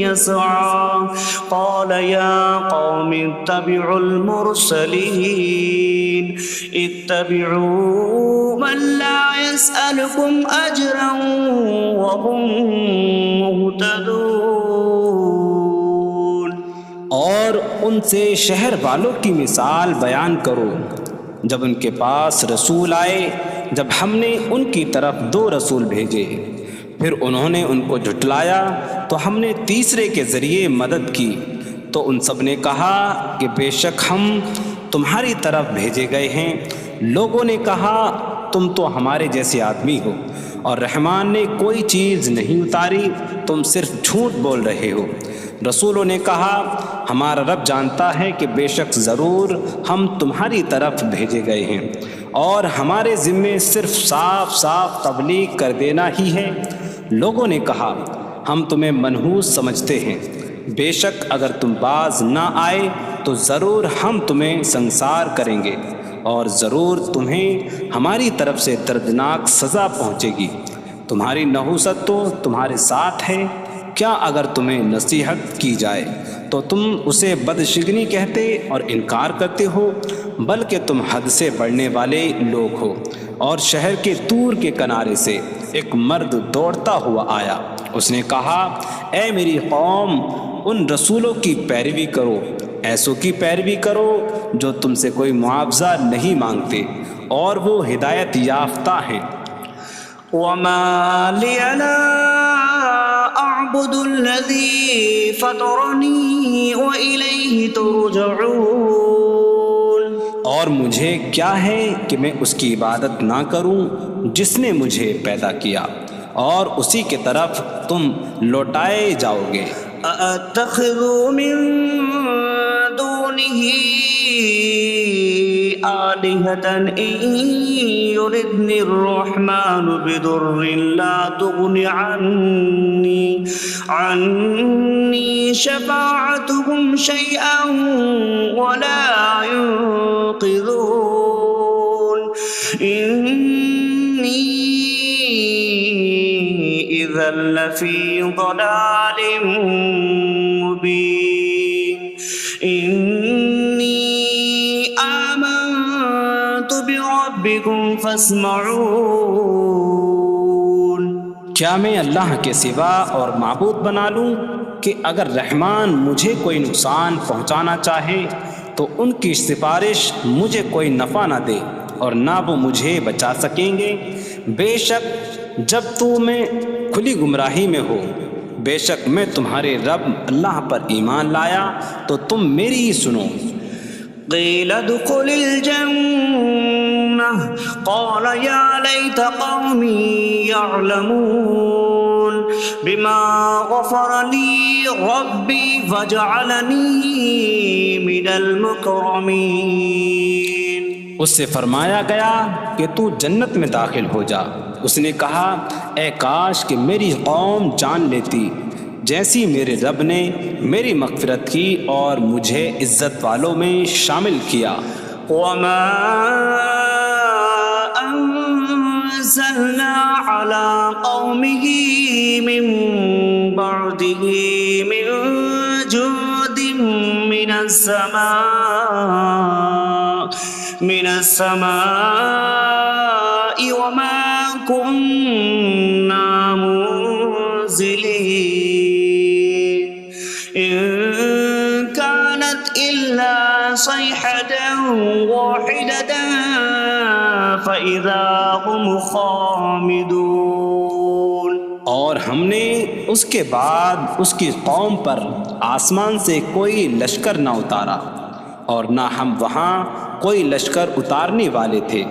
[SPEAKER 1] يسعى قال يا قوم اتبعوا المرسلين اتبعوا من لا يسألكم أجرا وهم مهتدون
[SPEAKER 2] اور ان سے شہر والوں کی مثال بیان کرو جب ان کے پاس رسول آئے جب ہم نے ان کی طرف 2 رسول بھیجے پھر انہوں نے ان کو جھٹلایا تو ہم نے تیسرے کے ذریعے مدد کی تو ان سب نے کہا کہ بے شک ہم تمہاری طرف بھیجے گئے ہیں لوگوں نے کہا تم تو ہمارے جیسے آدمی ہو اور رحمان نے کوئی چیز نہیں اتاری تم صرف جھوٹ بول رہے ہو رسولوں نے کہا ہمارا رب جانتا ہے کہ بے شک ضرور ہم تمہاری طرف بھیجے گئے ہیں اور ہمارے ذمے صرف صاف صاف تبلیغ کر دینا ہی ہے لوگوں نے کہا ہم تمہیں منحوس سمجھتے ہیں بے شک اگر تم باز نہ آئے تو ضرور ہم تمہیں سنسار کریں گے اور ضرور تمہیں ہماری طرف سے دردناک سزا پہنچے گی تمہاری نحوست تو تمہارے ساتھ ہے کیا اگر تمہیں نصیحت کی جائے تو تم اسے بدشگنی کہتے اور انکار کرتے ہو بلکہ تم حد سے بڑھنے والے لوگ ہو اور شہر کے دور کے کنارے سے ایک مرد دوڑتا ہوا آیا اس نے کہا اے میری قوم ان رسولوں کی پیروی کرو ایسوں کی پیروی کرو جو تم سے کوئی معاوضہ نہیں مانگتے اور وہ ہدایت یافتہ ہیں
[SPEAKER 1] وما لي لا أعبد الذي فطرني وإليه ترجعون
[SPEAKER 2] اور مجھے کیا ہے کہ میں اس کی عبادت نہ کروں جس نے مجھے پیدا کیا اور اسی کی طرف تم لوٹائے جاؤ گے
[SPEAKER 1] أأتخذ من دونه آلهة إن يردني الرحمن بضر لا تغن عني شفاعتهم شيئا ولا ينقذون إني إذا لفي ضلال مبين إني آمنت بربكم فاسمعون
[SPEAKER 2] کیا میں اللہ کے سوا اور معبود بنا لوں کہ اگر رحمان مجھے کوئی نقصان پہنچانا چاہے تو ان کی سفارش مجھے کوئی نفع نہ دے اور نہ وہ مجھے بچا سکیں گے بے شک جب میں کھلی گمراہی میں ہو بے شک میں تمہارے رب اللہ پر ایمان لایا تو تم میری ہی سنو
[SPEAKER 1] قيل ادخل الجنة قال يا ليت قومي يعلمون بما غفر لي ربي فجعلني من المكرمين
[SPEAKER 2] اس سے فرمایا گیا کہ تو جنت میں داخل ہو جا اس نے کہا اے کاش کہ میری قوم جان لیتی جیسی میرے رب نے میری مغفرت کی اور مجھے عزت والوں میں شامل کیا
[SPEAKER 1] وما أنزلنا على قومه من بعده من جود من السماء وما كنا منزلين إن كانت إلا صيحة واحدة فإذا هم خامدون۔
[SPEAKER 2] اور ہم نے اس کے بعد اس کی قوم پر آسمان سے کوئی لشکر نہ اتارا، اور نہ ہم وہاں کوئی لشکر اتارنے والے تھے۔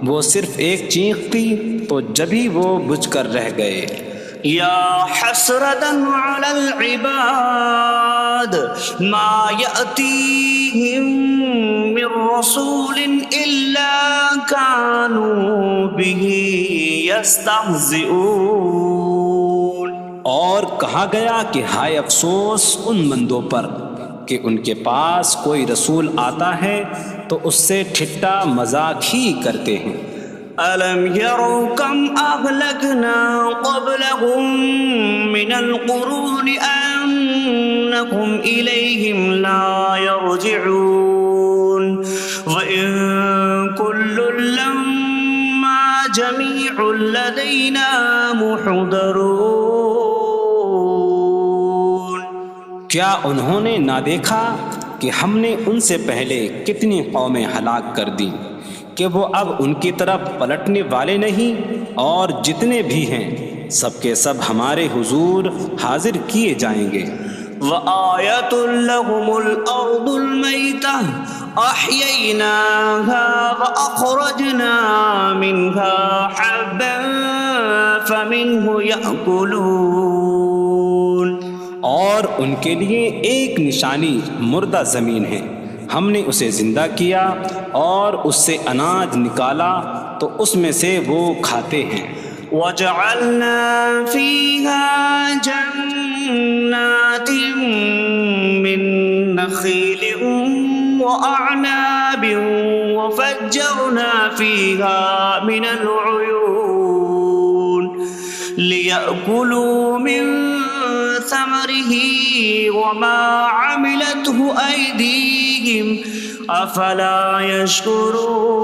[SPEAKER 2] وہ صرف ایک چیخ کی تو جبھی وہ بجھ کر رہ گئے۔
[SPEAKER 1] یا حسرتاً علی العباد ما یأتیہم من رسول الا کانوا بہ یستہزئون۔
[SPEAKER 2] اور کہا گیا کہ ہائے افسوس ان بندوں پر کہ ان کے پاس کوئی رسول آتا ہے تو اس سے ٹھٹا مذاق ہی کرتے ہیں۔
[SPEAKER 1] أَلَمْ يَرَوْا كَمْ أَهْلَكْنَا قَبْلَهُمْ مِنَ الْقُرُونِ أَنَّكُمْ إِلَيْهِمْ لَا يَرْجِعُونَ وَإِن كُلٌّ لَّمَّا جَمِيعٌ لَّدَيْنَا مُحْضَرُونَ۔
[SPEAKER 2] کیا انہوں نے نہ دیکھا کہ ہم نے ان سے پہلے کتنی قومیں ہلاک کر دیں کہ وہ اب ان کی طرف پلٹنے والے نہیں، اور جتنے بھی ہیں سب کے سب ہمارے حضور حاضر کیے جائیں گے۔
[SPEAKER 1] وَآیَةٌ لَّهُمُ الْأَرْضُ الْمَيْتَةُ أَحْيَيْنَاهَا وَأَخْرَجْنَا مِنْهَا حَبًّا فَمِنْهُ يَأْكُلُونَ۔
[SPEAKER 2] اور ان کے لیے ایک نشانی مردہ زمین ہے، ہم نے اسے زندہ کیا اور اس سے اناج نکالا تو اس میں سے وہ کھاتے ہیں۔
[SPEAKER 1] وَجَعَلْنَا فِيهَا جَنَّاتٍ مِّن نَّخِيلٍ وَأَعْنَابٍ وَفَجَّرْنَا فِيهَا مِنَ الْعُيُونِ لِيَأْكُلُوا مِن ثَمَرِهِ وَمَا عَمِلَتْهُ أَيْدِيهِمْ أَفَلَا يَشْكُرُونَ۔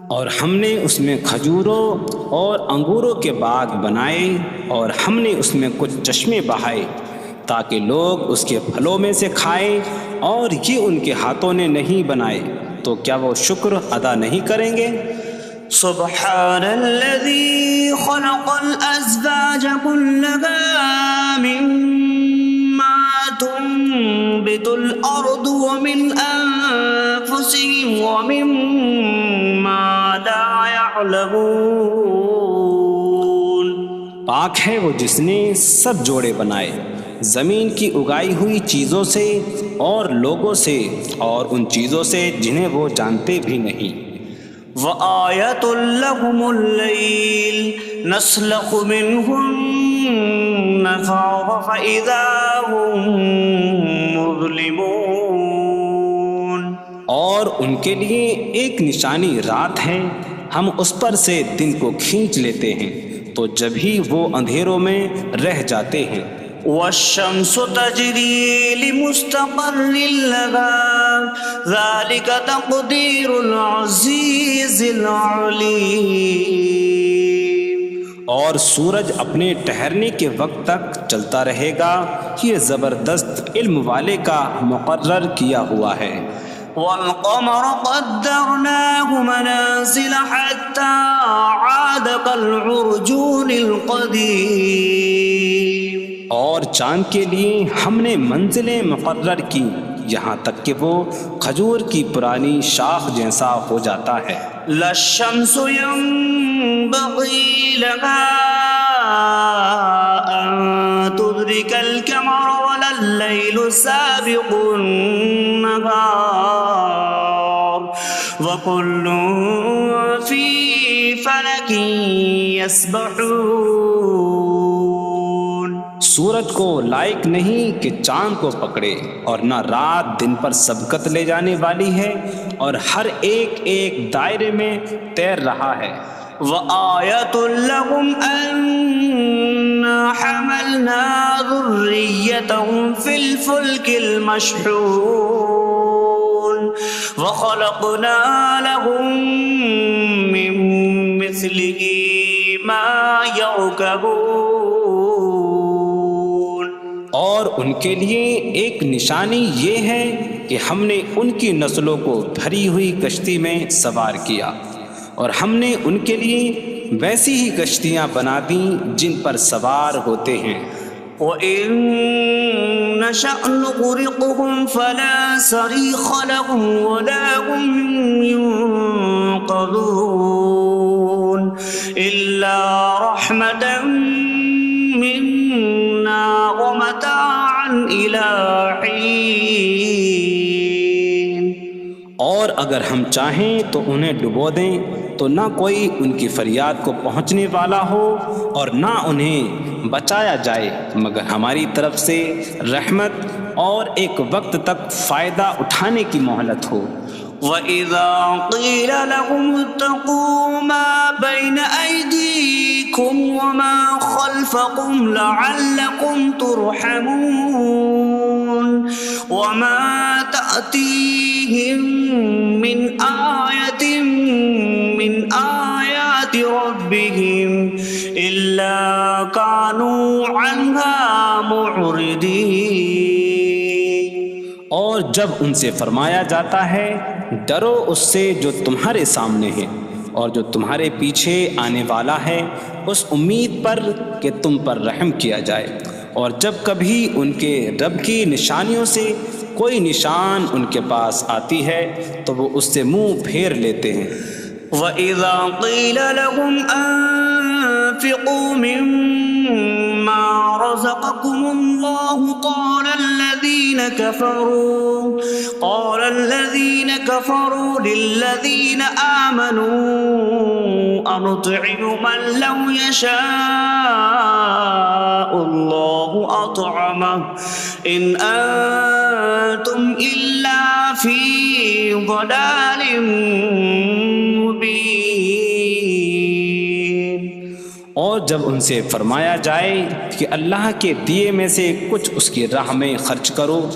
[SPEAKER 2] اور ہم نے اس میں کھجوروں اور انگوروں کے باغ بنائے، اور ہم نے اس میں کچھ چشمے بہائے تاکہ لوگ اس کے پھلوں میں سے کھائیں، اور یہ ان کے ہاتھوں نے نہیں بنائے، تو کیا وہ شکر ادا نہیں کریں گے؟
[SPEAKER 1] سبحان الذي خلق الأزواج كلها مما تنبت الأرض ومن أنفسهم ومما لا يعلمون۔
[SPEAKER 2] پاک ہے وہ جس نے سب جوڑے بنائے زمین کی اگائی ہوئی چیزوں سے اور لوگوں سے اور ان چیزوں سے جنہیں وہ جانتے بھی نہیں۔
[SPEAKER 1] وَآیَةٌ لَّهُمُ اللَّيْلُ نَسْلَخُ مِنْهُ النَّهَارَ فَإِذَا هُم مُظْلِمُونَ۔
[SPEAKER 2] اور ان کے لیے ایک نشانی رات ہے، ہم اس پر سے دن کو کھینچ لیتے ہیں تو جبھی وہ اندھیروں میں رہ جاتے ہیں۔
[SPEAKER 1] وَالشَّمْسُ تَجْرِي لِمُسْتَقَرٍّ لَّهَا ذَلِكَ تَقْدِيرُ الْعَزِيزِ الْعَلِيمِ۔
[SPEAKER 2] اور سورج اپنے ٹھہرنے کے وقت تک چلتا رہے گا، یہ زبردست علم والے کا مقرر کیا ہوا ہے۔
[SPEAKER 1] وَالْقَمَرَ قَدَّرْنَاهُ مَنَازِلَ حَتَّى عَادَ كَالْعُرْجُونِ الْقَدِيمِ۔
[SPEAKER 2] اور چاند کے لیے ہم نے منزلیں مقرر کی یہاں تک کہ وہ کھجور کی پرانی شاخ جیسا ہو جاتا ہے۔
[SPEAKER 1] لا الشمس ينبغي لها أن تدرك القمر ولا الليل سابق النهار وكل في فلك يسبحون۔
[SPEAKER 2] سورج کو لائق نہیں کہ چاند کو پکڑے، اور نہ رات دن پر سبقت لے جانے والی ہے، اور ہر ایک ایک دائرے میں تیر رہا ہے۔
[SPEAKER 1] وَآیَةٌ لَّهُمْ أَنَّا حملنا ذريتهم في الفلك المشحون وخلقنا لهم من مثله ما يركبون۔
[SPEAKER 2] اور ان کے لیے ایک نشانی یہ ہے کہ ہم نے ان کی نسلوں کو بھری ہوئی کشتی میں سوار کیا، اور ہم نے ان کے لیے ویسی ہی کشتیاں بنا دیں جن پر سوار ہوتے ہیں۔
[SPEAKER 1] وَإِن نَّشَأْ نُغْرِقْهُمْ فَلَا صَرِيخَ لَهُمْ وَلَا هُمْ يُنقَذُونَ إِلَّا رَحْمَةً مِّنَّا وَمَتَاعًا إِلَىٰ حِينٍ۔
[SPEAKER 2] اور اگر ہم چاہیں تو انہیں ڈبو دیں تو نہ کوئی ان کی فریاد کو پہنچنے والا ہو اور نہ انہیں بچایا جائے مگر ہماری طرف سے رحمت اور ایک وقت تک فائدہ اٹھانے کی مہلت ہو۔
[SPEAKER 1] وَإِذَا قِيلَ لَهُمُ اتَّقُوا مَا بَيْنَ أَيْدِيكُمْ وَمَا خَلْفَكُمْ لَعَلَّكُمْ تُرْحَمُونَ وَمَا تَأْتِيهِم مِّنْ آيَةٍ مِّنْ آيَاتِ رَبِّهِمْ إِلَّا كَانُوا عَنْهَا مُعْرِضِينَ۔
[SPEAKER 2] اور جب ان سے فرمایا جاتا ہے ڈرو اس سے جو تمہارے سامنے ہے اور جو تمہارے پیچھے آنے والا ہے، اس امید پر کہ تم پر رحم کیا جائے، اور جب کبھی ان کے رب کی نشانیوں سے کوئی نشان ان کے پاس آتی ہے تو وہ اس سے منہ پھیر لیتے ہیں۔
[SPEAKER 1] وَإِذَا قِيلَ لَهُمْ أَنفِقُوا مِمَّا رَزَقَكُمُ اللَّهُ قَالَ الَّذِينَ كَفَرُوا لِلَّذِينَ آمَنُوا أَنُطْعِمُ مَن لَّوْ يَشَاءُ اللَّهُ أَطْعَمَهُ إِنْ أَنتُمْ إِلَّا فِي ضَلَالٍ مُّبِينٍ۔
[SPEAKER 2] اور جب ان سے فرمایا جائے کہ اللہ کے دیے میں سے کچھ اس کی راہ میں خرچ کرو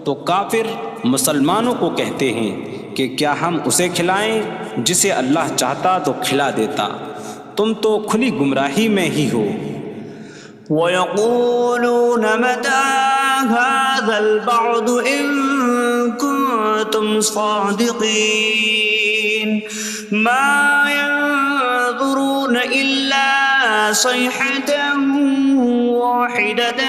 [SPEAKER 2] تو کافر مسلمانوں کو کہتے ہیں کہ کیا ہم اسے کھلائیں جسے اللہ چاہتا تو کھلا دیتا، تم تو کھلی گمراہی میں ہی ہو۔
[SPEAKER 1] وَيَقُولُونَ مَتَىٰ هَٰذَا الْوَعْدُ إِن كُنتُمْ صَادِقِينَ مَا يَنظُرُونَ إِلَّا صَيْحَةً وَاحِدَةً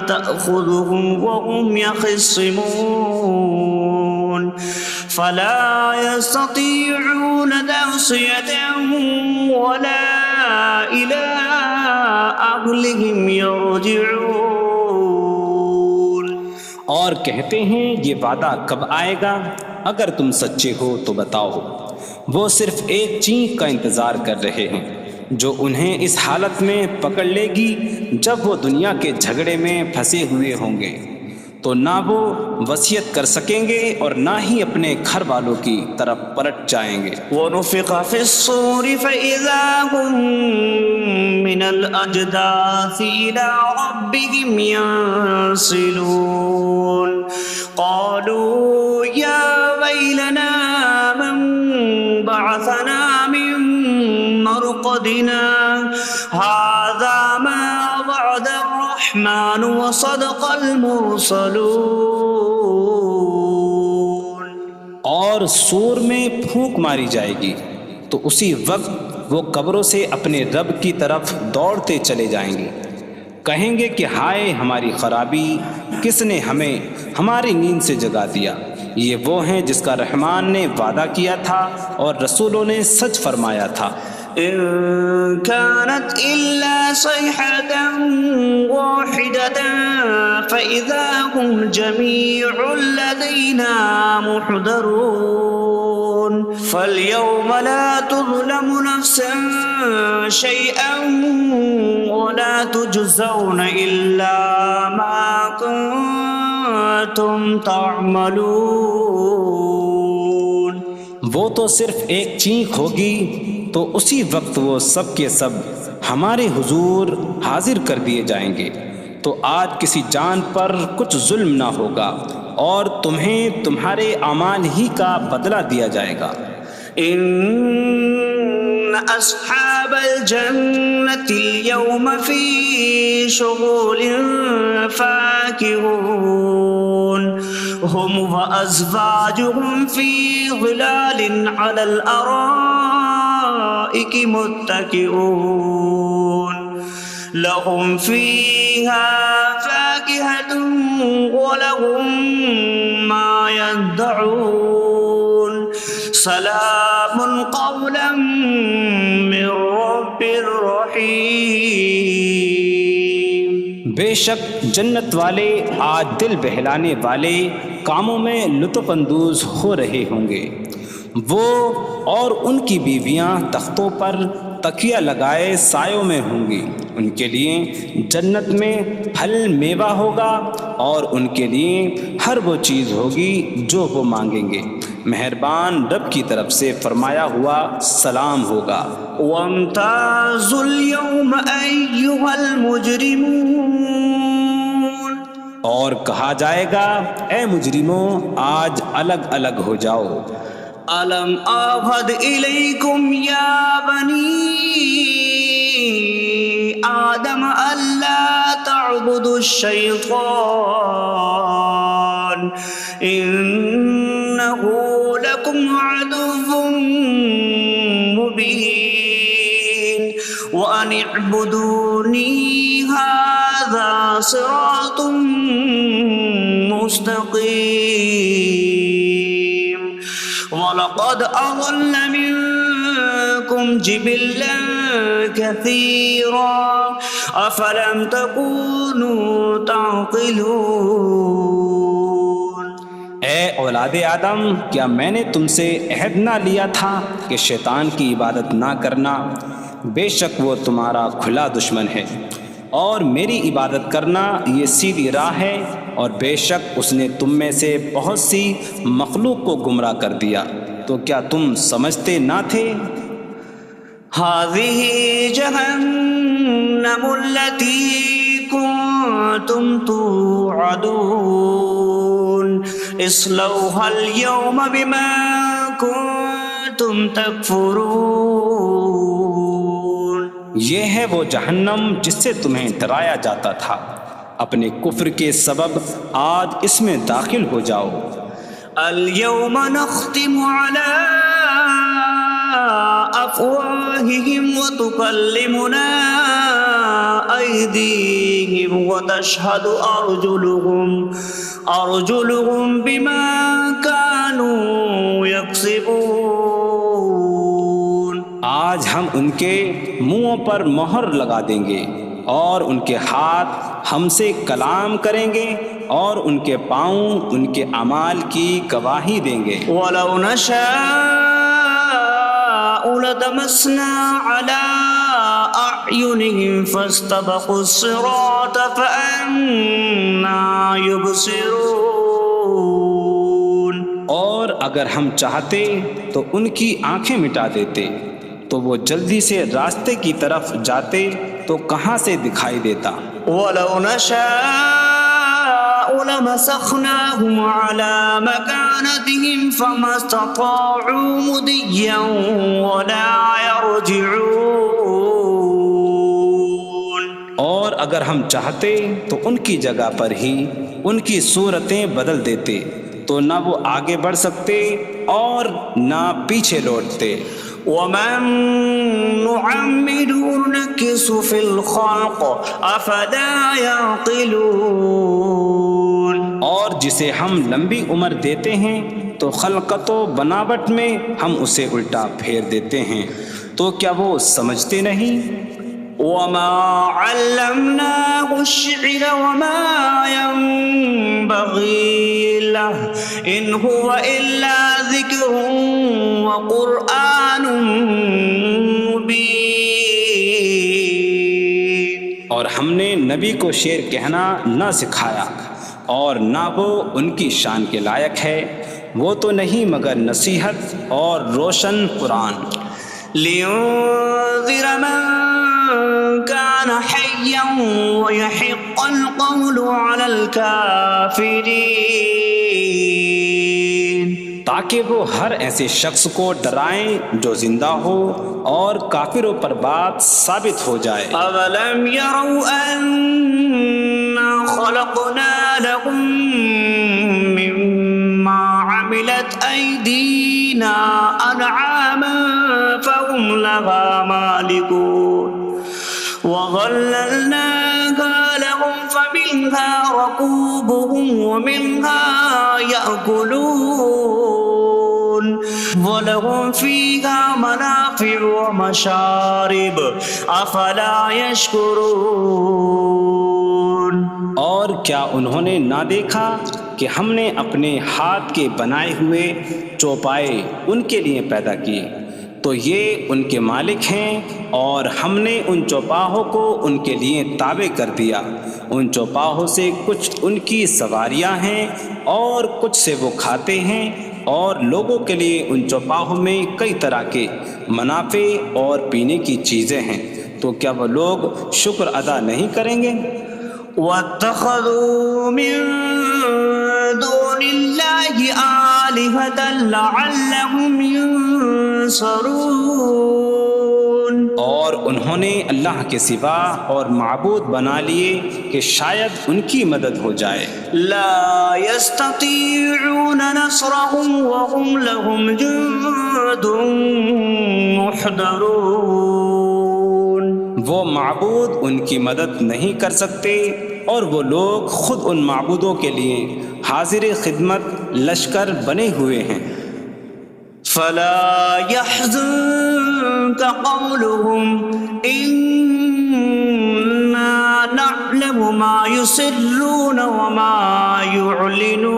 [SPEAKER 1] تَأْخُذُهُمْ وَهُمْ يَخِصِّمُونَ فَلَا يَسْتَطِيعُونَ تَوْصِيَةً وَلَا إِلَىٰ أَهْلِهِمْ يَرْجِعُونَ۔
[SPEAKER 2] اور کہتے ہیں یہ وعدہ کب آئے گا؟ اگر تم سچے ہو تو بتاؤ۔ وہ صرف ایک چینخ کا انتظار کر رہے ہیں جو انہیں اس حالت میں پکڑ لے گی جب وہ دنیا کے جھگڑے میں پھنسے ہوئے ہوں گے، تو نہ وہ وصیت کر سکیں گے اور نہ ہی اپنے گھر والوں کی طرف پلٹ جائیں گے۔
[SPEAKER 1] وَنُفِخَ فِي الصُّورِ فَإِذَا هُم مِّنَ الْأَجْدَاثِ إِلَىٰ رَبِّهِمْ يَنسِلُونَ قَالُوا يَا وَيْلَنَا مَن بَعَثَنَا مِن مَّرْقَدِنَا هَٰذَا مَا وَعَدَ الرَّحْمَٰنُ وَصَدَقَ الْمُرْسَلُونَ۔
[SPEAKER 2] اور سور میں پھونک ماری جائے گی تو اسی وقت وہ قبروں سے اپنے رب کی طرف دوڑتے چلے جائیں گے، کہیں گے کہ ہائے ہماری خرابی، کس نے ہمیں ہماری نیند سے جگا دیا۔ یہ وہ ہیں جس کا رحمان نے وعدہ کیا تھا اور رسولوں نے سچ فرمایا تھا۔
[SPEAKER 1] إن كانت إلا صيحة واحدة فإذا هم جميع لدينا محضرون فاليوم لا تظلم نفس شيئا ولا تجزون إلا ما كنتم تعملون۔
[SPEAKER 2] وہ تو صرف ایک چینخ ہوگی تو اسی وقت وہ سب کے سب ہمارے حضور حاضر کر دیے جائیں گے۔ تو آج کسی جان پر کچھ ظلم نہ ہوگا اور تمہیں تمہارے اعمال ہی کا بدلہ دیا جائے گا۔
[SPEAKER 1] إن أصحاب الجنة اليوم في شغل فاكهون هم وأزواجهم في ظلال على الأرائك متكئون لهم فيها فاكهة ولهم ما يدعون سلام قولا من رب رحیم۔
[SPEAKER 2] بے شک جنت والے آج دل بہلانے والے کاموں میں لطف اندوز ہو رہے ہوں گے۔ وہ اور ان کی بیویاں تختوں پر تکیہ لگائے سایوں میں ہوں گی۔ ان کے لیے جنت میں پھل میوہ ہوگا اور ان کے لیے ہر وہ چیز ہوگی جو وہ مانگیں گے۔ مہربان رب کی طرف سے فرمایا ہوا سلام ہوگا۔
[SPEAKER 1] وامتازوا اليوم أيها المجرمون،
[SPEAKER 2] اور کہا جائے گا اے مجرموں آج الگ الگ ہو جاؤ۔
[SPEAKER 1] ألم أعهد إليكم يا بني آدم ألا تعبدوا الشيطان إنه لكم عدو مبين وأن اعبدوني هذا صراط مستقيم وَلَقَدْ أَضَلَّ مِنكُمْ جِبِلًّا كَثِيرًا أَفَلَمْ تَكُونُوا تَعْقِلُونَ۔
[SPEAKER 2] اے اولاد آدم، کیا میں نے تم سے عہد نہ لیا تھا کہ شیطان کی عبادت نہ کرنا؟ بے شک وہ تمہارا کھلا دشمن ہے، اور میری عبادت کرنا یہ سیدھی راہ ہے، اور بے شک اس نے تم میں سے بہت سی مخلوق کو گمراہ کر دیا، تو کیا تم سمجھتے نہ تھے؟
[SPEAKER 1] هذه جهنم التي كنتم توعدون اصلوها اليوم بما كنتم تكفرون۔
[SPEAKER 2] یہ ہے وہ جہنم جس سے تمہیں ڈرایا جاتا تھا، اپنے کفر کے سبب آج اس میں داخل ہو جاؤ۔
[SPEAKER 1] اليوم نختم على أفواههم وتكلمنا أيديهم وتشهد أرجلهم بما كانوا يكسبون۔
[SPEAKER 2] آج ہم ان کے منہوں پر مہر لگا دیں گے، اور ان کے ہاتھ ہم سے کلام کریں گے، اور ان کے پاؤں ان کے اعمال کی گواہی دیں گے۔
[SPEAKER 1] وَلَوْ نَشَاءُ لَطَمَسْنَا عَلَىٰ أَعْيُنِهِمْ فَاسْتَبَقُوا الصِّرَاطَ فَأَنَّىٰ يُبْصِرُونَ۔
[SPEAKER 2] اور اگر ہم چاہتے تو ان کی آنکھیں مٹا دیتے، تو وہ جلدی سے راستے کی طرف جاتے تو کہاں سے دکھائی دیتا۔
[SPEAKER 1] وَلَوْ نَشَاءُ لَمَسَخْنَاهُمْ عَلَىٰ مَكَانَتِهِمْ فَمَا اسْتَطَاعُوا مُضِيًّا وَلَا يَرْجِعُونَ۔
[SPEAKER 2] اور اگر ہم چاہتے تو ان کی جگہ پر ہی ان کی صورتیں بدل دیتے، تو نہ وہ آگے بڑھ سکتے اور نہ پیچھے لوٹتے۔
[SPEAKER 1] وَمَن نُّعَمِّرْهُ نُنَكِّسْهُ فِي الْخَلْقِ أَفَلَا يَعْقِلُونَ۔
[SPEAKER 2] اور جسے ہم لمبی عمر دیتے ہیں تو خلقت و بناوٹ میں ہم اسے الٹا پھیر دیتے ہیں، تو کیا وہ سمجھتے نہیں؟
[SPEAKER 1] وَمَا عَلَّمْنَاهُ الشِّعْرَ وَمَا يَنبَغِي لَهُ إِنْ هُوَ إِلَّا ذِكْرٌ وَقُرْآنٌ مُّبِينٌ۔
[SPEAKER 2] اور ہم نے نبی کو شعر کہنا نہ سکھایا، اور نہ وہ ان کی شان کے لائق ہے، وہ تو نہیں مگر نصیحت اور روشن قرآن۔
[SPEAKER 1] لينذر من كان حيا ويحق القول على الكافرين،
[SPEAKER 2] تاکہ وہ ہر ایسے شخص کو ڈرائیں جو زندہ ہو اور کافروں پر بات ثابت ہو جائے۔
[SPEAKER 1] أولم يروا أنا خلقنا لهم مما عملت أيدينا أنعاما فهم لها مالكون وظللناها لهم فمنها ركوبهم ومنها يأكلون وَلَهُمْ فِيهَا مَنَافِعُ وَمَشَارِبُ أَفَلَا يَشْكُرُونَ۔
[SPEAKER 2] اور کیا انہوں نے نہ دیکھا کہ ہم نے اپنے ہاتھ کے بنائے ہوئے چوپائے ان کے لیے پیدا کیے، تو یہ ان کے مالک ہیں، اور ہم نے ان چوپاہوں کو ان کے لیے تابع کر دیا۔ ان چوپاہوں سے کچھ ان کی سواریاں ہیں اور کچھ سے وہ کھاتے ہیں، اور لوگوں کے لیے ان چوپاہوں میں کئی طرح کے منافع اور پینے کی چیزیں ہیں، تو کیا وہ لوگ شکر ادا نہیں کریں گے؟
[SPEAKER 1] وَاتَّخَذُوا مِن دُونِ اللَّهِ آلِهَةً لَعَلَّهُمْ يُنصَرُونَ،
[SPEAKER 2] اور انہوں نے اللہ کے سوا اور معبود بنا لیے کہ شاید ان کی مدد ہو جائے۔
[SPEAKER 1] لا يستطيعون نصرهم وهم لهم جند محضرون،
[SPEAKER 2] وہ معبود ان کی مدد نہیں کر سکتے، اور وہ لوگ خود ان معبودوں کے لیے حاضر خدمت لشکر بنے ہوئے ہیں۔
[SPEAKER 1] فلا يحزنك قولهم إنا نعلم ما يسرون وما يعلنون،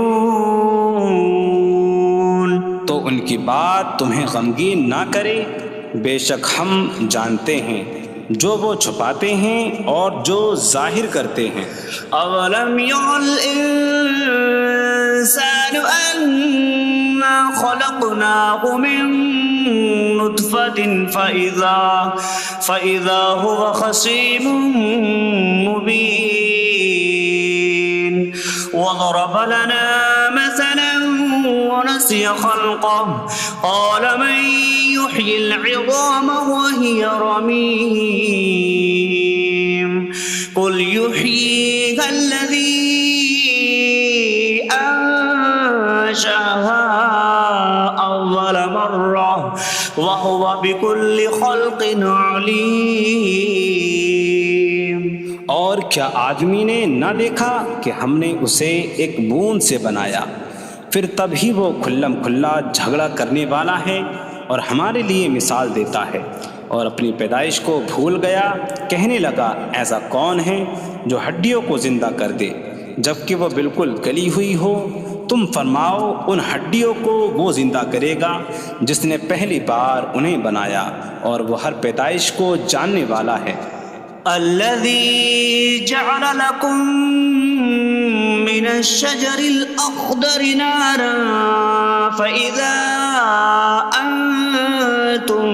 [SPEAKER 2] تو ان کی بات تمہیں غمگین نہ کرے، بے شک ہم جانتے ہیں جو وہ چھپاتے ہیں اور جو ظاہر کرتے ہیں۔
[SPEAKER 1] اولم ير الانسان انا خلقناه من نطفة فإذا هو خصيم مبين وضرب لنا مثلا ونسي خلقه قال من يحيي العظام وهي رميم قل يحييها الذي أنشأها أول مرة وهو بكل خلق عليم۔
[SPEAKER 2] اور کیا آدمی نے نہ دیکھا کہ ہم نے اسے ایک بوند سے بنایا، پھر تب ہی وہ کھلم کھلا جھگڑا کرنے والا ہے اور ہمارے لیے مثال دیتا ہے، اور اپنی پیدائش کو بھول گیا، کہنے لگا ایسا کون ہے جو ہڈیوں کو زندہ کر دے جبکہ وہ بالکل گلی ہوئی ہو؟ تم فرماؤ ان ہڈیوں کو وہ زندہ کرے گا جس نے پہلی بار انہیں بنایا، اور وہ ہر پیدائش کو جاننے والا ہے۔
[SPEAKER 1] الذي جعل لكم من الشجر الأخضر نارا فإذا أنتم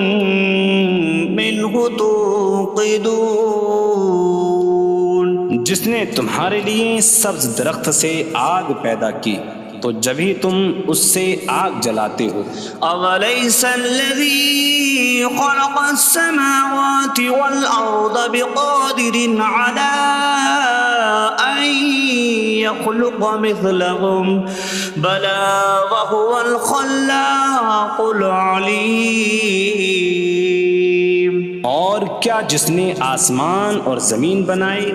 [SPEAKER 1] منه توقدون،
[SPEAKER 2] جس نے تمہارے لیے سبز درخت سے آگ پیدا کی تو جبھی تم اس سے آگ جلاتے ہو۔
[SPEAKER 1] أَوَلَيْسَ الَّذِي خَلَقَ السَّمَاوَاتِ وَالْأَرْضَ بِقَادِرٍ عَلَىٰ أَن يَخْلُقَ مِثْلَهُمْ بَلَىٰ وَهُوَ الْخَلَّاقُ الْعَلِيمُ۔
[SPEAKER 2] اور کیا جس نے آسمان اور زمین بنائے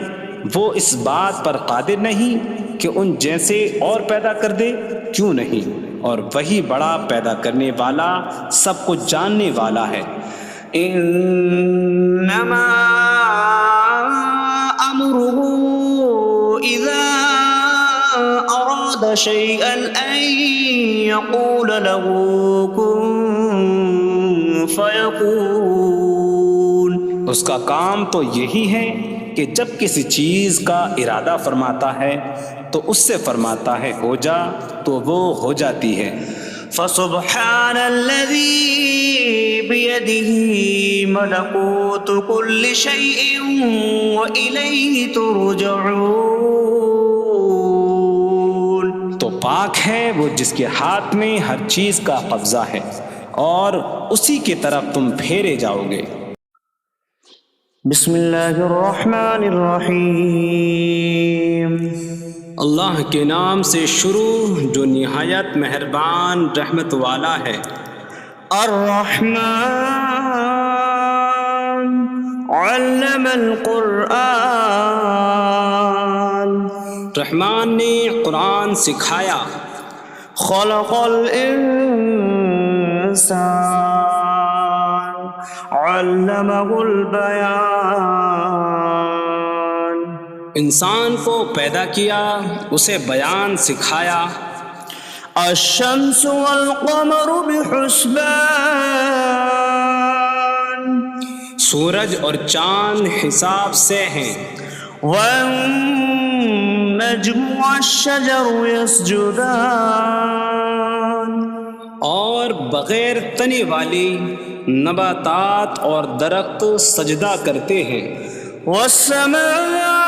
[SPEAKER 2] وہ اس بات پر قادر نہیں کہ ان جیسے اور پیدا کر دے؟ کیوں نہیں، اور وہی بڑا پیدا کرنے والا سب کچھ جاننے والا ہے۔
[SPEAKER 1] انما امره اذا اراد شيئا ان يقول له كن فيكون،
[SPEAKER 2] اس کا کام تو یہی ہے کہ جب کسی چیز کا ارادہ فرماتا ہے تو اس سے فرماتا ہے ہو جا، تو وہ ہو جاتی ہے۔
[SPEAKER 1] فسبحان الذي بيده ملكوت كل شيء وإليه ترجعون.
[SPEAKER 2] تو پاک ہے وہ جس کے ہاتھ میں ہر چیز کا قبضہ ہے اور اسی کی طرف تم پھیرے جاؤ گے.
[SPEAKER 1] بسم اللہ الرحمن الرحیم.
[SPEAKER 2] اللہ کے نام سے شروع جو نہایت مہربان رحمت والا ہے.
[SPEAKER 1] الرحمن علم القرآن.
[SPEAKER 2] رحمان نے قرآن سکھایا.
[SPEAKER 1] خلق الانسان علمہ البیان.
[SPEAKER 2] انسان کو پیدا کیا، اسے بیان سکھایا.
[SPEAKER 1] الشمس والقمر بحسبان.
[SPEAKER 2] سورج اور چاند حساب سے ہیں.
[SPEAKER 1] والنجم والشجر يسجدان.
[SPEAKER 2] اور بغیر تنے والی نباتات اور درخت سجدہ کرتے ہیں.
[SPEAKER 1] والسماء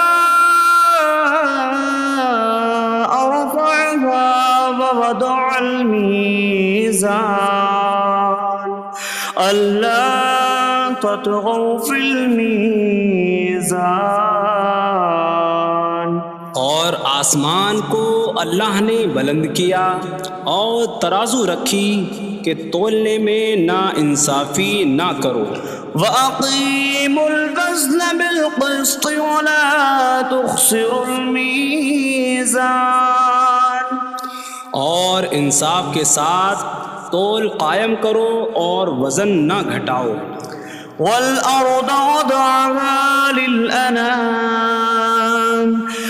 [SPEAKER 1] رفعها ووضع الميزان ألا تطغوا في الميزان.
[SPEAKER 2] اور آسمان کو اللہ نے بلند کیا اور ترازو رکھی کہ تولنے میں نا انصافی نہ کرو.
[SPEAKER 1] وَأَقِيمُوا الْوَزْنَ بِالْقِسْطِ وَلَا تُخْسِرُوا الْمِيزَانَ.
[SPEAKER 2] اور انصاف کے ساتھ تول قائم کرو اور وزن نہ گھٹاؤ.
[SPEAKER 1] وَالْأَرْضَ وَضَعَهَا لِلْأَنَامِ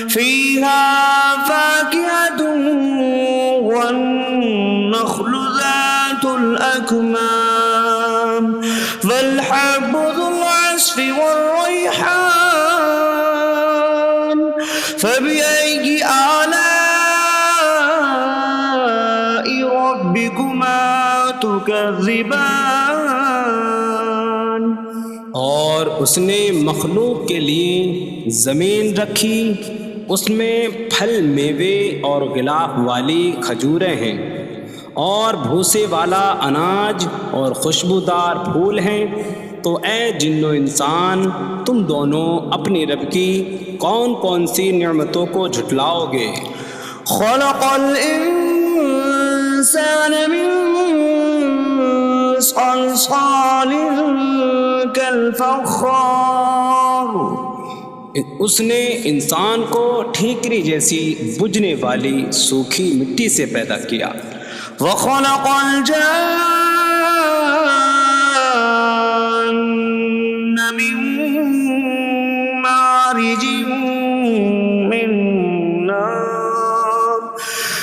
[SPEAKER 1] فِيهَا فَاكِهَةٌ وَالنَّخْلُ ذَاتُ الْأَكْمَامِ وَالْحَبُّ ذُو الْعَصْفِ وَالرَّيْحَانُ فَبِأَيِّ آلَاءِ رَبِّكُمَا تُكَذِّبَانِ.
[SPEAKER 2] اور اس نے مخلوق کے لیے زمین رکھی، اس میں پھل میوے اور غلاف والی کھجوریں ہیں اور بھوسے والا اناج اور خوشبودار پھول ہیں. تو اے جن و انسان، تم دونوں اپنی رب کی کون کون سی نعمتوں کو جھٹلاؤ گے.
[SPEAKER 1] خلق الانسان من صلصال کالفخار.
[SPEAKER 2] اس نے انسان کو ٹھیکری جیسی بجھنے والی سوکھی مٹی سے پیدا کیا.
[SPEAKER 1] وخلق الجان من مارج من نار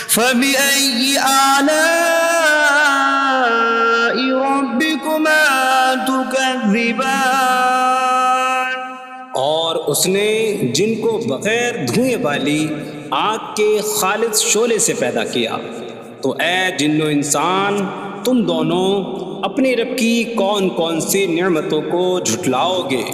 [SPEAKER 1] فبأي آلاء ربكما تكذبان.
[SPEAKER 2] اور اس نے جن کو بغیر دھوئیں والی آگ کے خالص شعلے سے پیدا کیا. تو اے جن و انسان، تم دونوں اپنی رب کی کون کون سی نعمتوں کو جھٹلاؤ گے.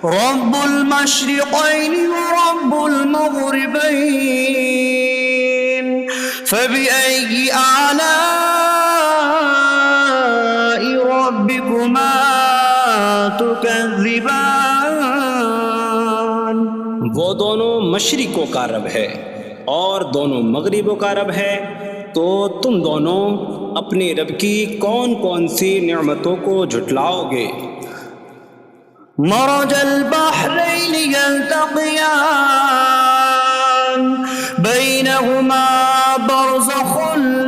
[SPEAKER 1] رب المشرقین ورب المغربین فبأي آلاء ربكما تكذبان.
[SPEAKER 2] وہ دونوں مشرقوں کا رب ہے اور دونوں مغربوں کا رب ہے. تو تم دونوں اپنی رب کی کون کون سی نعمتوں کو جھٹلاؤ گے.
[SPEAKER 1] مرج البحرین یلتقیان بینہما برزخ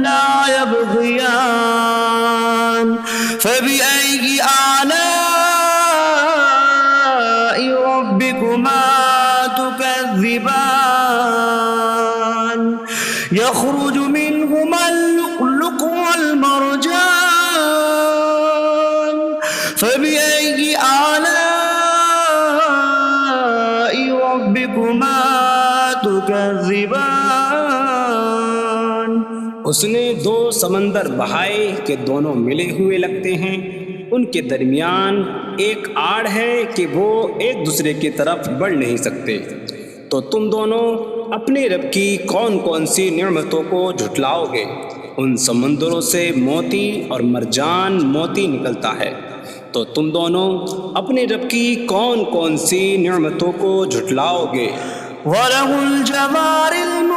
[SPEAKER 1] لا یبغیان فبأي آلاء ربكما تكذبان. يخرج منهما اللؤلؤ والمرجان فبأي آلاء ربكما تكذبان.
[SPEAKER 2] اس نے دو سمندر بہائے کہ دونوں ملے ہوئے لگتے ہیں ان کے درمیان ایک آڑ ہے کہ وہ ایک دوسرے کی طرف بڑھ نہیں سکتے۔ تو تم دونوں اپنے رب کی کون کون سی نعمتوں کو جھٹلاؤ گے؟ ان سمندروں سے موتی اور مرجان موتی نکلتا ہے۔ تو تم دونوں اپنے رب کی کون کون سی نعمتوں کو جھٹلاؤ گے؟
[SPEAKER 1] وَلَهُ الْجَوَارِ الْمُنشَآتُ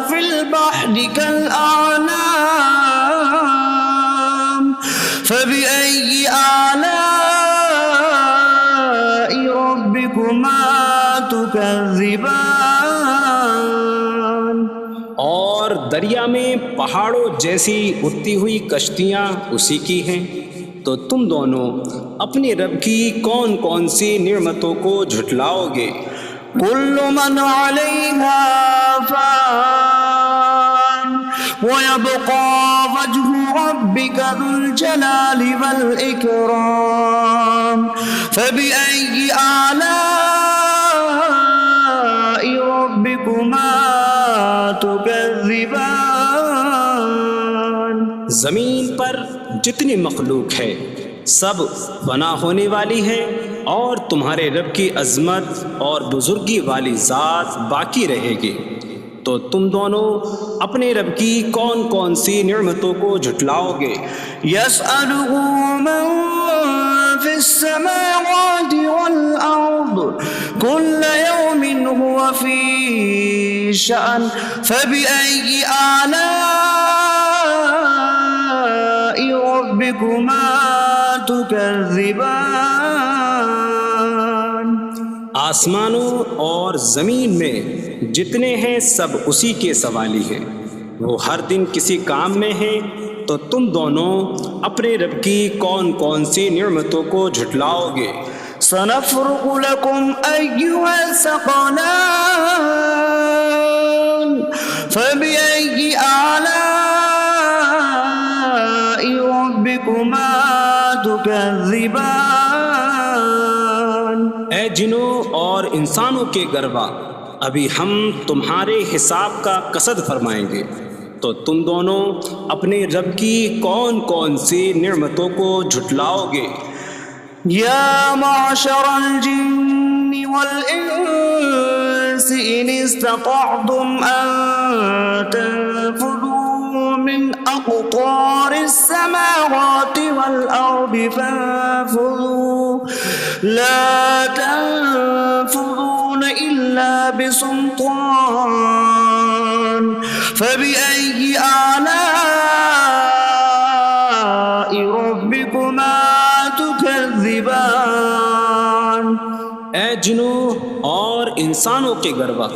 [SPEAKER 1] فِي الْبَحْرِ كَالْأَعْلَامِ فَبِأَيِّ آلَاءِ رَبِّكُمَا تُكَذِّبَانِ۔
[SPEAKER 2] اور دریا میں پہاڑوں جیسی اڑتی ہوئی کشتیاں اسی کی ہیں۔ تو تم دونوں اپنے رب کی کون کون سی نعمتوں کو جھٹلاؤ گے؟
[SPEAKER 1] كُلُّ مَنْ عَلَيْهَا فَانٍ وَيَبْقَى وَجْهُ رَبِّكَ ذُو الْجَلَالِ وَالْإِكْرَامِ فَبِأَيِّ آلَاءِ رَبِّكُمَا تُكَذِّبَانِ۔
[SPEAKER 2] زمین پر جتنی مخلوق ہے سب فنا ہونے والی ہے، اور تمہارے رب کی عظمت اور بزرگی والی ذات باقی رہے گی۔ تو تم دونوں اپنے رب کی کون کون سی نعمتوں کو جھٹلاؤ گے؟
[SPEAKER 1] يَسْأَلُهُ مَن فِي السَّمَاوَاتِ وَالْأَرْضِ كُلَّ يَوْمٍ هُوَ فِي شَأْنٍ فَبِأَيِّ آلَاءِ رَبِّكُمَا تُكَذِّبَانِ۔
[SPEAKER 2] آسمانوں اور زمین میں جتنے ہیں سب اسی کے سوالی ہیں، وہ ہر دن کسی کام میں ہیں۔ تو تم دونوں اپنے رب کی کون کون سی نعمتوں کو جھٹلاؤ گے؟
[SPEAKER 1] سَنَفْرُغُ لَكُمْ أَيُّهَ الثَّقَلَانِ فَبِأَيِّ آلَاءِ رَبِّكُمَا تُكَذِّبَانِ۔
[SPEAKER 2] اے جنوں اور انسانوں کے گروہ، ابھی ہم تمہارے حساب کا قصد فرمائیں گے۔ تو تم دونوں اپنے رب کی کون کون سی نعمتوں کو جھٹلاؤ گے؟
[SPEAKER 1] يَا مَعْشَرَ الْجِنِّ وَالْإِنسِ إِنِ اسْتَطَعْتُمْ أَن تَنفُذُوا مِنْ أَقْطَارِ السَّمَاوَاتِ وَالْأَرْضِ فَانفُذُوا لَا تَنفُذُونَ إِلَّا بِسُلْطَانٍ فَبِأَيِّ آلَاءِ رَبِّكُمَا تُكَذِّبَانِ۔
[SPEAKER 2] اے جنوں اور انسانوں کے گروہ،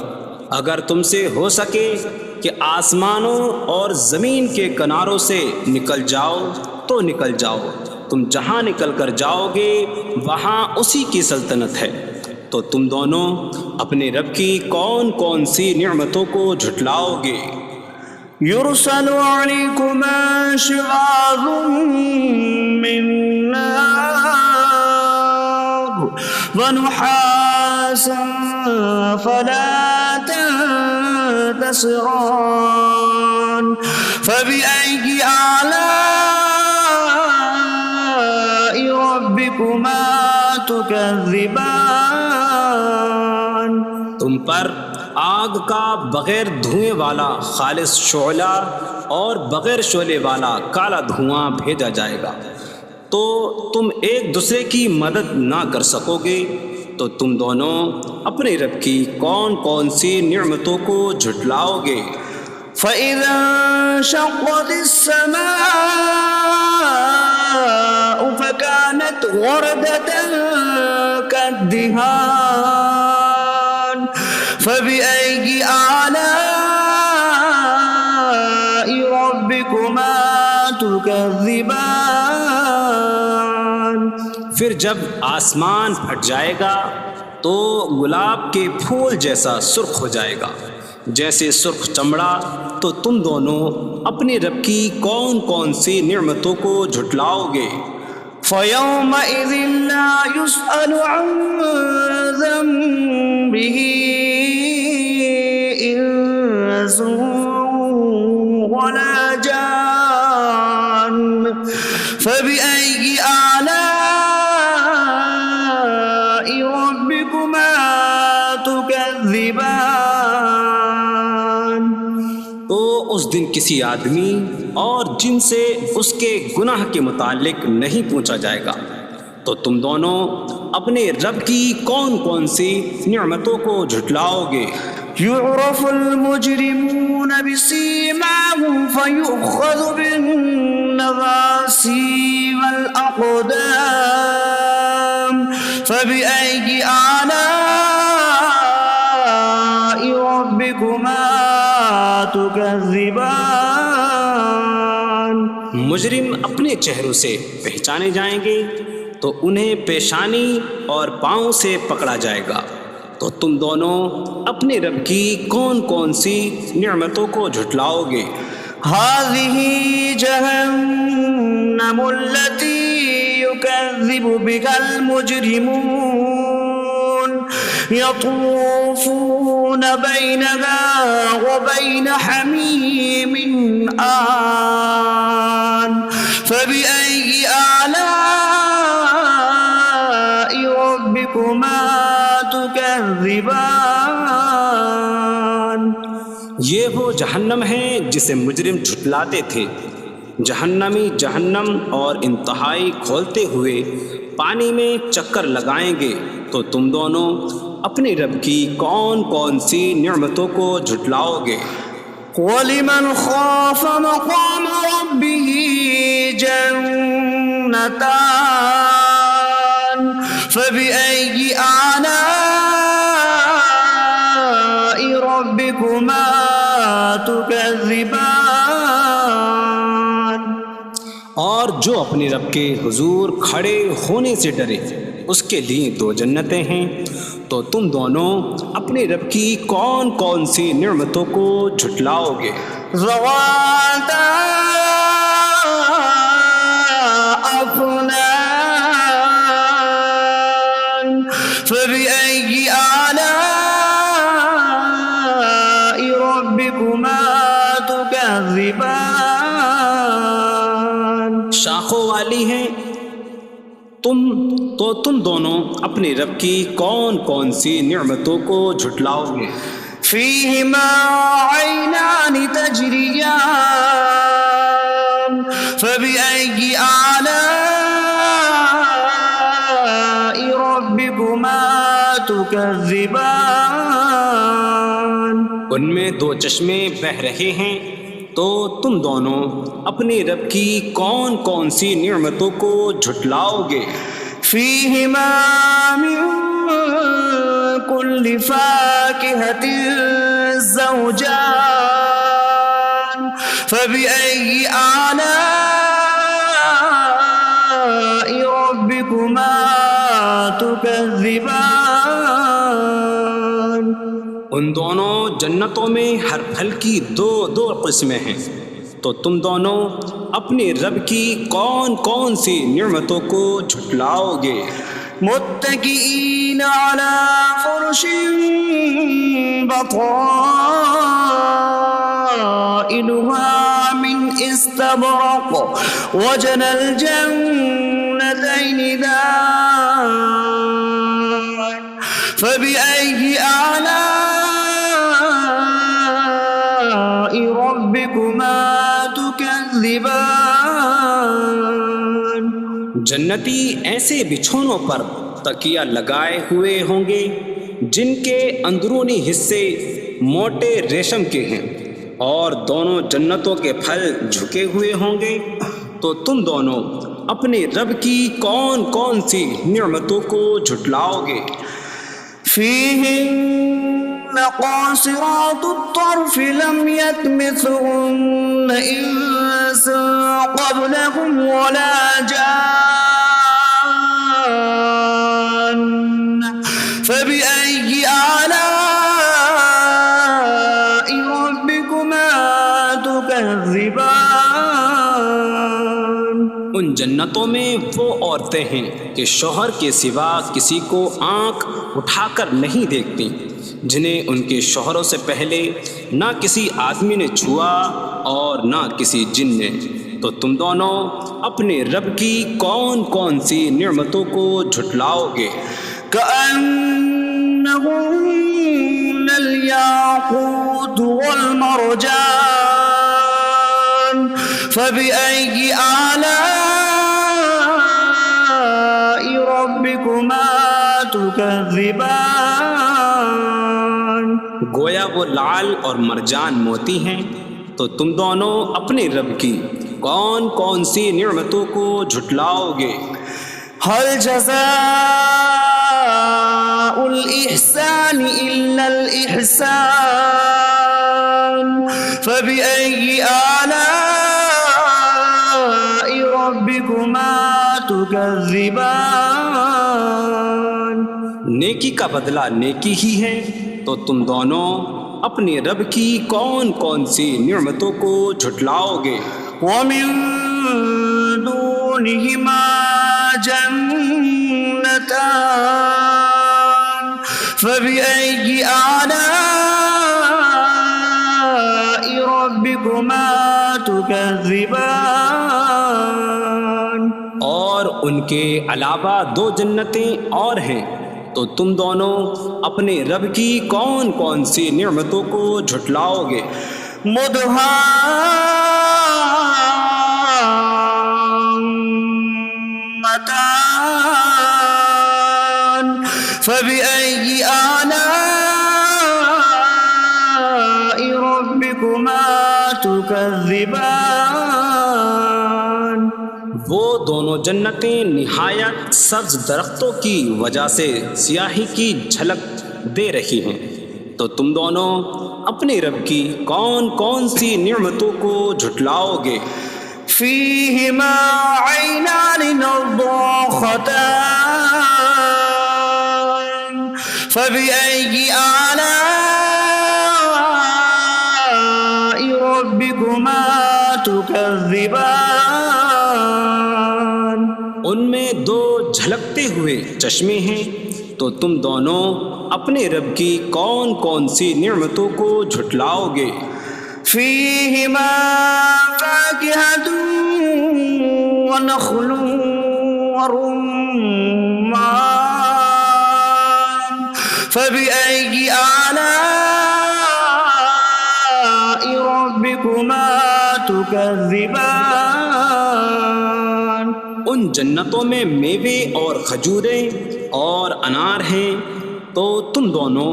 [SPEAKER 2] اگر تم سے ہو سکے کہ آسمانوں اور زمین کے کناروں سے نکل جاؤ تو نکل جاؤ، تم جہاں نکل کر جاؤ گے وہاں اسی کی سلطنت ہے۔ تو تم دونوں اپنے رب کی کون کون سی نعمتوں کو جھٹلاؤ گے؟
[SPEAKER 1] يُرْسَلُ عَلَيْكُمَا شِوَاظٌ مِّن نَّارٍ وَنُحَاسٌ فَلَا تَنتَصِرَانِ فَبِأَيِّ آلَاءِ رَبِّكُمَا تُكَذِّبَانِ۔
[SPEAKER 2] تم پر آگ کا بغیر دھوئیں والا خالص شعلہ اور بغیر شعلے والا کالا دھواں بھیجا جائے گا، تو تم ایک دوسرے کی مدد نہ کر سکو گے۔ تو تم دونوں اپنے رب کی کون کون سی نعمتوں کو جھٹلاؤ گے؟
[SPEAKER 1] فَإِذَا انشَقَّتِ السَّمَاءُ فَكَانَتْ وَرْدَةً كَالدِّهَانِ فَبِأَيِّ آلَاءِ رَبِّكُمَا تُكَذِّبَانِ۔
[SPEAKER 2] پھر جب آسمان پھٹ جائے گا تو گلاب کے پھول جیسا سرخ ہو جائے گا، جیسے سرخ چمڑا۔ تو تم دونوں اپنے رب کی کون کون سی نعمتوں کو جھٹلاؤ گے؟
[SPEAKER 1] فَيَوْمَئِذٍ لَا يُسْأَلُ عَن ذَنبِهِ إِنسٌ وَلَا جَانٌّ فبأي آلاء ربكما تكذبان.
[SPEAKER 2] تو اس دن کسی آدمی اور جن سے اس کے گناہ کے متعلق نہیں پوچھا جائے گا، تو تم دونوں اپنے رب کی کون کون سی نعمتوں کو جھٹلاؤ گے؟
[SPEAKER 1] يعرف المجرمون بسيماهم فيؤخذ بالنواصي والأقدام. فبأي آلاء ربكما تكذبان.
[SPEAKER 2] مجرم اپنے چہروں سے پہچانے جائیں گے تو انہیں پیشانی اور پاؤں سے پکڑا جائے گا. تو تم دونوں اپنے رب کی کون کون سی نعمتوں کو جھٹلاؤ گے؟
[SPEAKER 1] هذه جهنم التي يكذب بها المجرمون يطوفون بينها وبين حميم آن. فبأي آلاء ربكما تكذبان.
[SPEAKER 2] یہ وہ جہنم ہے جسے مجرم جھٹلاتے تھے. جہنمی جہنم اور انتہائی کھولتے ہوئے پانی میں چکر لگائیں گے. تو تم دونوں اپنے رب کی کون کون سی نعمتوں کو جھٹلاؤ گے؟
[SPEAKER 1] وَلِمَنْ خَافَ مَقَامَ رَبِّهِ جَنَّتَانِ. فَبِأَيِّ آلَاءِ رَبِّكُمَا تُكَذِّبَانِ.
[SPEAKER 2] اور جو اپنے رب کے حضور کھڑے ہونے سے ڈرے اس کے لیے دو جنتیں ہیں. تو تم دونوں اپنے رب کی کون کون سی نعمتوں کو جھٹلاؤ گے؟
[SPEAKER 1] ذواتا افنان. فبأي آلاء ربكما تكذبان.
[SPEAKER 2] شاخوں والی ہیں. تم دونوں اپنے رب کی کون کون سی نعمتوں کو جھٹلاؤ گے؟
[SPEAKER 1] فيهما عينان تجريان. فبأي آلاء ربكما تكذبان.
[SPEAKER 2] ان میں دو چشمے بہہ رہے ہیں. تو تم دونوں اپنے رب کی کون کون سی نعمتوں کو جھٹلاؤ گے؟
[SPEAKER 1] فيهما من كل فاكهة زوجان. فبأي آلاء ربكما تكذبان.
[SPEAKER 2] ان دونوں جنتوں میں ہر پھل کی دو قسمیں ہیں. تو تم دونوں اپنے رب کی کون کون سی نعمتوں کو جھٹلاؤ گے؟
[SPEAKER 1] متكئين على فرش بطائنها من استبرق وجنى الجنتين دان. فبأي آلاء ربكما تكذبان.
[SPEAKER 2] جنتی ایسے بچھونوں پر تکیہ لگائے ہوئے ہوں گے جن کے اندرونی حصے موٹے ریشم کے ہیں، اور دونوں جنتوں کے پھل جھکے ہوئے ہوں گے. تو تم دونوں اپنے رب کی کون کون سی نعمتوں کو جھٹلاؤ گے؟
[SPEAKER 1] فيهن قاصرات الطرف لم يطمثهن إنس قبلهم ولا جان. فبأي آلاء ربكما تكذبان.
[SPEAKER 2] ان جنتوں میں وہ عورتیں ہیں کہ شوہر کے سوا کسی کو آنکھ اٹھا کر نہیں دیکھتی، جنہیں ان کے شوہروں سے پہلے نہ کسی آدمی نے چھوا اور نہ کسی جن نے، تو تم دونوں اپنے رب کی کون کون سی نعمتوں کو جھٹلاؤ گے؟
[SPEAKER 1] كأنهن الياقوت والمرجان فبأي آلاء ربكما تكذبان؟
[SPEAKER 2] گویا وہ لعل اور مرجان موتی ہیں، تو تم دونوں اپنے رب کی کون کون سی نعمتوں کو جھٹلاؤ گے؟
[SPEAKER 1] هل جزاء الإحسان إلا الإحسان فبأي آلاء ربكما تكذبان؟
[SPEAKER 2] نیکی کا بدلہ نیکی ہی ہے، تو تم دونوں اپنے رب کی کون کون سی نعمتوں کو جھٹلاؤ گے؟
[SPEAKER 1] ومن دونهما جنتان فبأي آلاء ربكما تكذبان؟
[SPEAKER 2] اور ان کے علاوہ دو جنتیں اور ہیں، تو تم دونوں اپنے رب کی کون کون سی نعمتوں کو جھٹلاؤ گے؟
[SPEAKER 1] مدهامتان فبأي آلاء ربكما تكذبان؟
[SPEAKER 2] وہ دونوں جنتیں نہایت سبز درختوں کی وجہ سے سیاہی کی جھلک دے رہی ہیں، تو تم دونوں اپنے رب کی کون کون سی نعمتوں کو جھٹلاؤ گے؟
[SPEAKER 1] فيهما عينان نضاختان فبأي آلاء ربكما تكذبان؟
[SPEAKER 2] ان میں دو جھلکتے ہوئے چشمے ہیں، تو تم دونوں اپنے رب کی کون کون سی نعمتوں کو جھٹلاؤ گے؟
[SPEAKER 1] فيهما فاكهة ونخل ورمان فبأي آلاء ربكما تكذبان؟
[SPEAKER 2] ان جنتوں میں میوے اور کھجوریں اور انار ہیں، تو تم دونوں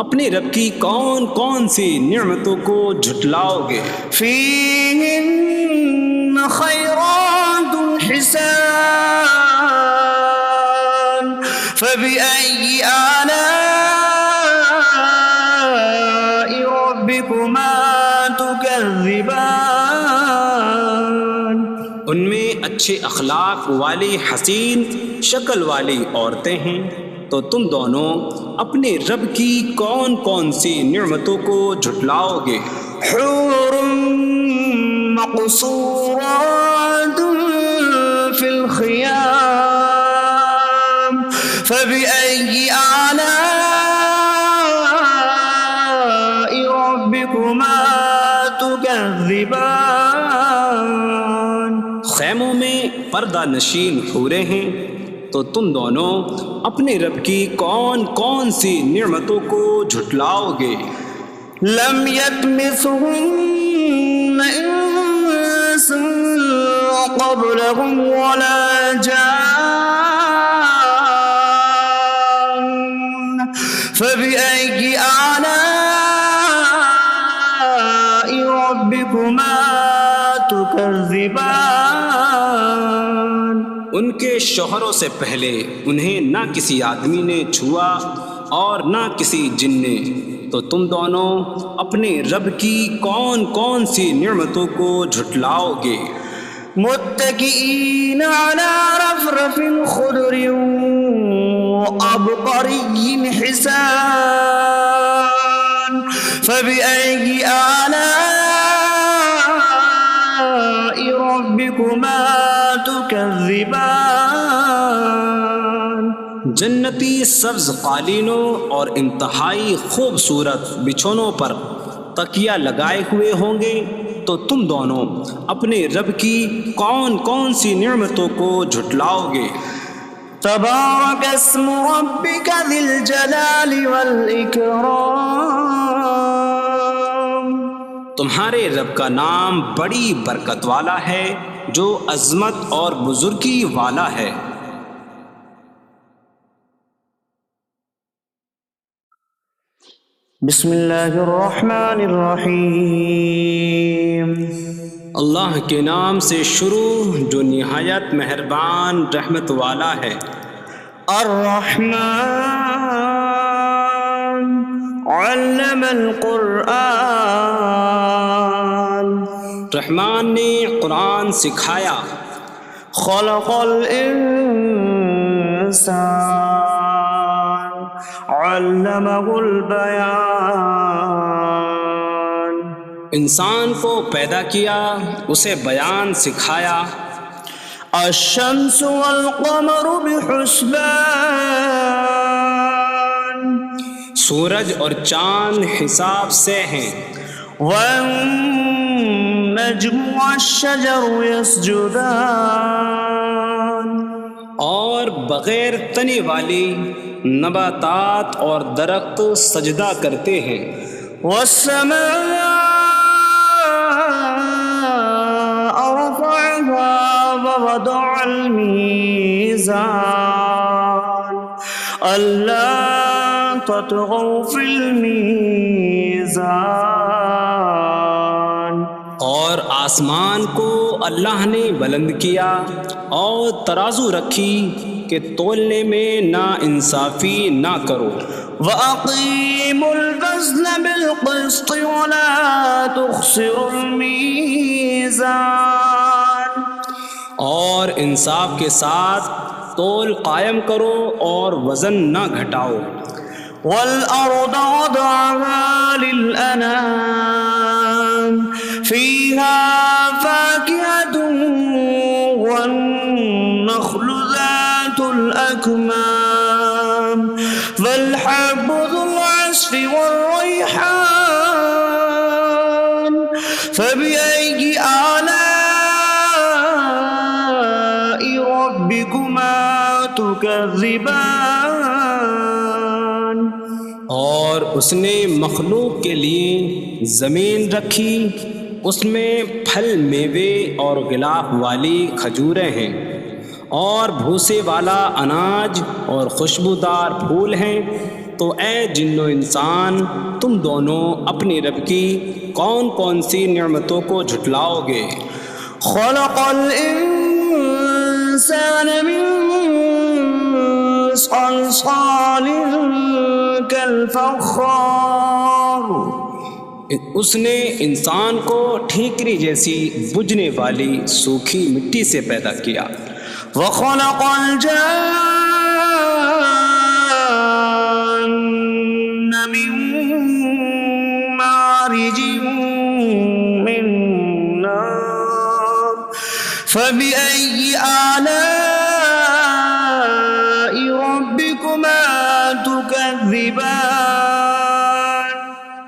[SPEAKER 2] اپنے رب کی کون کون سی نعمتوں کو جھٹلاؤ گے؟
[SPEAKER 1] فيهن خيرات حسان فبأي آلاء ربكما تكذبان؟
[SPEAKER 2] ان میں اچھے اخلاق والی حسین شکل والی عورتیں ہیں، تو تم دونوں اپنے رب کی کون کون سی نعمتوں کو جھٹلاؤ گے؟
[SPEAKER 1] حور مقصورات في الخيام فبأي آلاء ربكما تكذبان؟
[SPEAKER 2] خیموں میں پردہ نشین حوریں ہیں، تو تم دونوں اپنے رب کی کون کون سی نعمتوں کو جھٹلاؤ گے؟
[SPEAKER 1] لم يطمثهن انس قبلهم ولا جان فبأي آلاء ربكما تكذبان؟
[SPEAKER 2] ان کے شوہروں سے پہلے انہیں نہ کسی آدمی نے چھوا اور نہ کسی جن نے، تو تم دونوں اپنے رب کی کون کون سی نعمتوں کو جھٹلاؤ گے؟
[SPEAKER 1] متكئين على رفرف خضر وعبقري حسان فبأي آلاء ربكما تكذبان؟
[SPEAKER 2] جنتی سبز قالینوں اور انتہائی خوبصورت بچھونوں پر تکیہ لگائے ہوئے ہوں گے، تو تم دونوں اپنے رب کی کون کون سی نعمتوں کو جھٹلاؤ گے؟
[SPEAKER 1] تبارک اسم ربک ذی الجلال والاکرام،
[SPEAKER 2] تمہارے رب کا نام بڑی برکت والا ہے جو عظمت اور بزرگی والا ہے۔
[SPEAKER 1] بسم اللہ الرحمن الرحیم،
[SPEAKER 2] اللہ کے نام سے شروع جو نہایت مہربان رحمت والا ہے۔
[SPEAKER 1] الرحمن علم القرآن،
[SPEAKER 2] رحمان نے قرآن سکھایا۔
[SPEAKER 1] خلق الانسان علمہ البیان،
[SPEAKER 2] انسان کو پیدا کیا، اسے بیان سکھایا۔
[SPEAKER 1] الشمس والقمر بحسبان،
[SPEAKER 2] سورج اور چاند حساب سے ہیں۔
[SPEAKER 1] والنجم والشجر يسجدان،
[SPEAKER 2] اور بغیر تنے والی نباتات اور درخت سجدہ کرتے ہیں۔
[SPEAKER 1] والسماء رفعها ووضع الميزان ألا تطغوا في الميزان،
[SPEAKER 2] اور آسمان کو اللہ نے بلند کیا اور ترازو رکھی کہ تولنے میں نا انصافی نہ کرو۔
[SPEAKER 1] وَأَقِيمُوا الْوَزْنَ بِالْقِسْطِ وَلَا تُخْسِرُوا الْمِيزَانَ،
[SPEAKER 2] اور انصاف کے ساتھ تول قائم کرو اور وزن نہ گھٹاؤ۔
[SPEAKER 1] وَالْأَرْضَ وَضَعَهَا لِلْأَنَامِ فِيهَا فَاكِهَةٌ وَالنَّخْلُ ذَاتُ الْأَكْمَامِ وَالْحَبُّ ذُو الْعَصْفِ وَالرَّيْحَانُ فَبِأَيِّ آلَاءِ رَبِّكُمَا تُكَذِّبَانِ،
[SPEAKER 2] اور اس نے مخلوق کے لیے زمین رکھی، اس میں پھل میوے اور غلاف والی کھجوریں ہیں، اور بھوسے والا اناج اور خوشبودار پھول ہیں۔ تو اے جن و انسان، تم دونوں اپنی رب کی کون کون سی نعمتوں کو جھٹلاؤ گے؟
[SPEAKER 1] خلق الانسان من صلصال کالفخار،
[SPEAKER 2] اس نے انسان کو ٹھیکری جیسی بجھنے والی سوکھی مٹی سے پیدا کیا۔
[SPEAKER 1] وخلق الجان من مارج من نار فبأي آلاء ربكما تكذبان،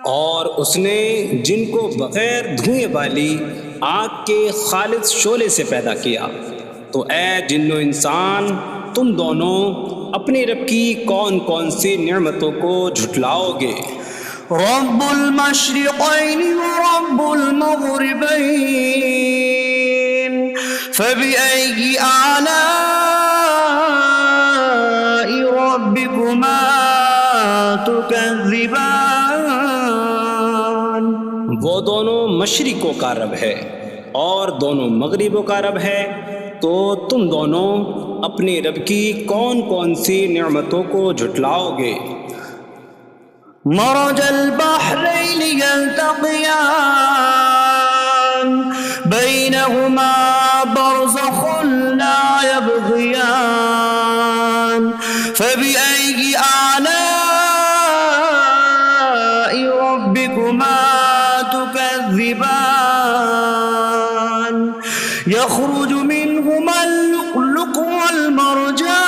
[SPEAKER 2] اور اس نے جن کو بغیر دھوئیں والی آگ کے خالص شعلے سے پیدا کیا۔ تو اے جن و انسان، تم دونوں اپنے رب کی کون کون سی نعمتوں کو جھٹلاؤ گے؟
[SPEAKER 1] رب المشرقین ورب المغربین فبأي آلاء ربكما تكذبان،
[SPEAKER 2] وہ دونوں مشرقوں کا رب ہے اور دونوں مغربوں کا رب ہے، تو تم دونوں اپنے رب کی کون کون سی نعمتوں کو جھٹلاؤ گے؟
[SPEAKER 1] مرج البحرین یلتقیان بینہما برزخ لا یبغیان فبأي آلاء ربكما تكذبان، يخرج منهما اللؤلؤ والمرجان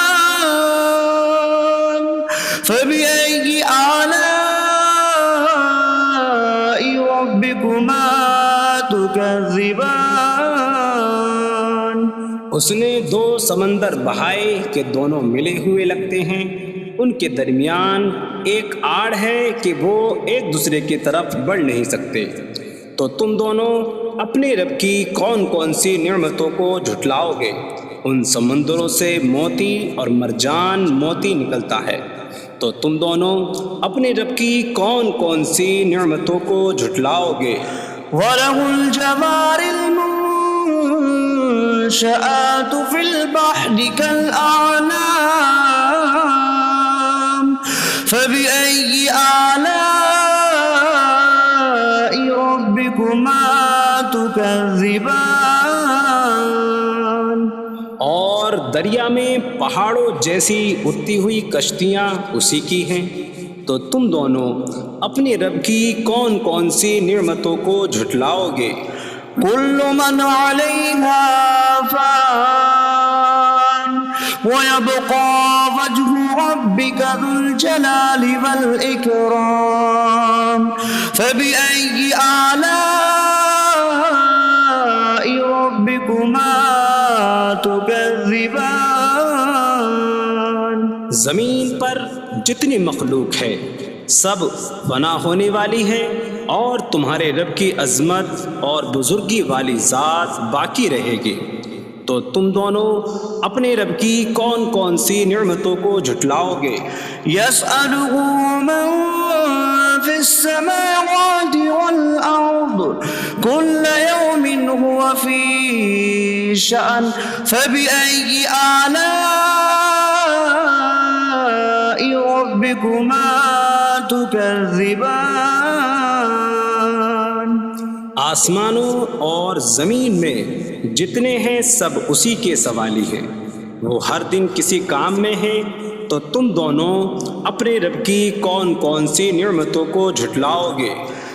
[SPEAKER 1] ربكما تكذبان.
[SPEAKER 2] اس نے دو سمندر بہائے کہ دونوں ملے ہوئے لگتے ہیں، ان کے درمیان ایک آڑ ہے کہ وہ ایک دوسرے کی طرف بڑھ نہیں سکتے، تو تم دونوں اپنے رب کی کون کون سی نعمتوں کو جھٹلاؤ گے؟ ان سمندروں سے موتی اور مرجان موتی نکلتا ہے، تو تم دونوں اپنے رب کی کون کون سی نعمتوں کو جھٹلاؤ گے؟
[SPEAKER 1] وَلَهُ الْجَوَارِ الْمُنشَآتُ فِي الْبَحْرِ كَالْأَعْلَامِ فَبِأَيِّ آلَاءِ رَبِّكُمَا تُكَذِّبَانِ.
[SPEAKER 2] اور دریا میں پہاڑوں جیسی اڑتی ہوئی کشتیاں اسی کی ہیں، تو تم دونوں اپنے رب کی کون کون سی نعمتوں کو جھٹلاؤ گے؟
[SPEAKER 1] كل من عليها فان ويبقى وجه ربك ذو الجلال والإكرام فبأي آلاء ربكما تكذبان.
[SPEAKER 2] زمین پر جتنی مخلوق ہے سب فنا ہونے والی ہے، اور تمہارے رب کی عظمت اور بزرگی والی ذات باقی رہے گی، تو تم دونوں اپنے رب کی کون کون سی نعمتوں کو جھٹلاؤ گے؟
[SPEAKER 1] يسأله من في السماوات والأرض كل يوم هو في شأن فبأي آلاء ربكما تكذبان.
[SPEAKER 2] آسمانوں اور زمین میں جتنے ہیں سب اسی کے سوالی ہیں، وہ ہر دن کسی کام میں ہیں، تو تم دونوں اپنے رب کی کون کون سی نعمتوں کو جھٹلاؤ گے؟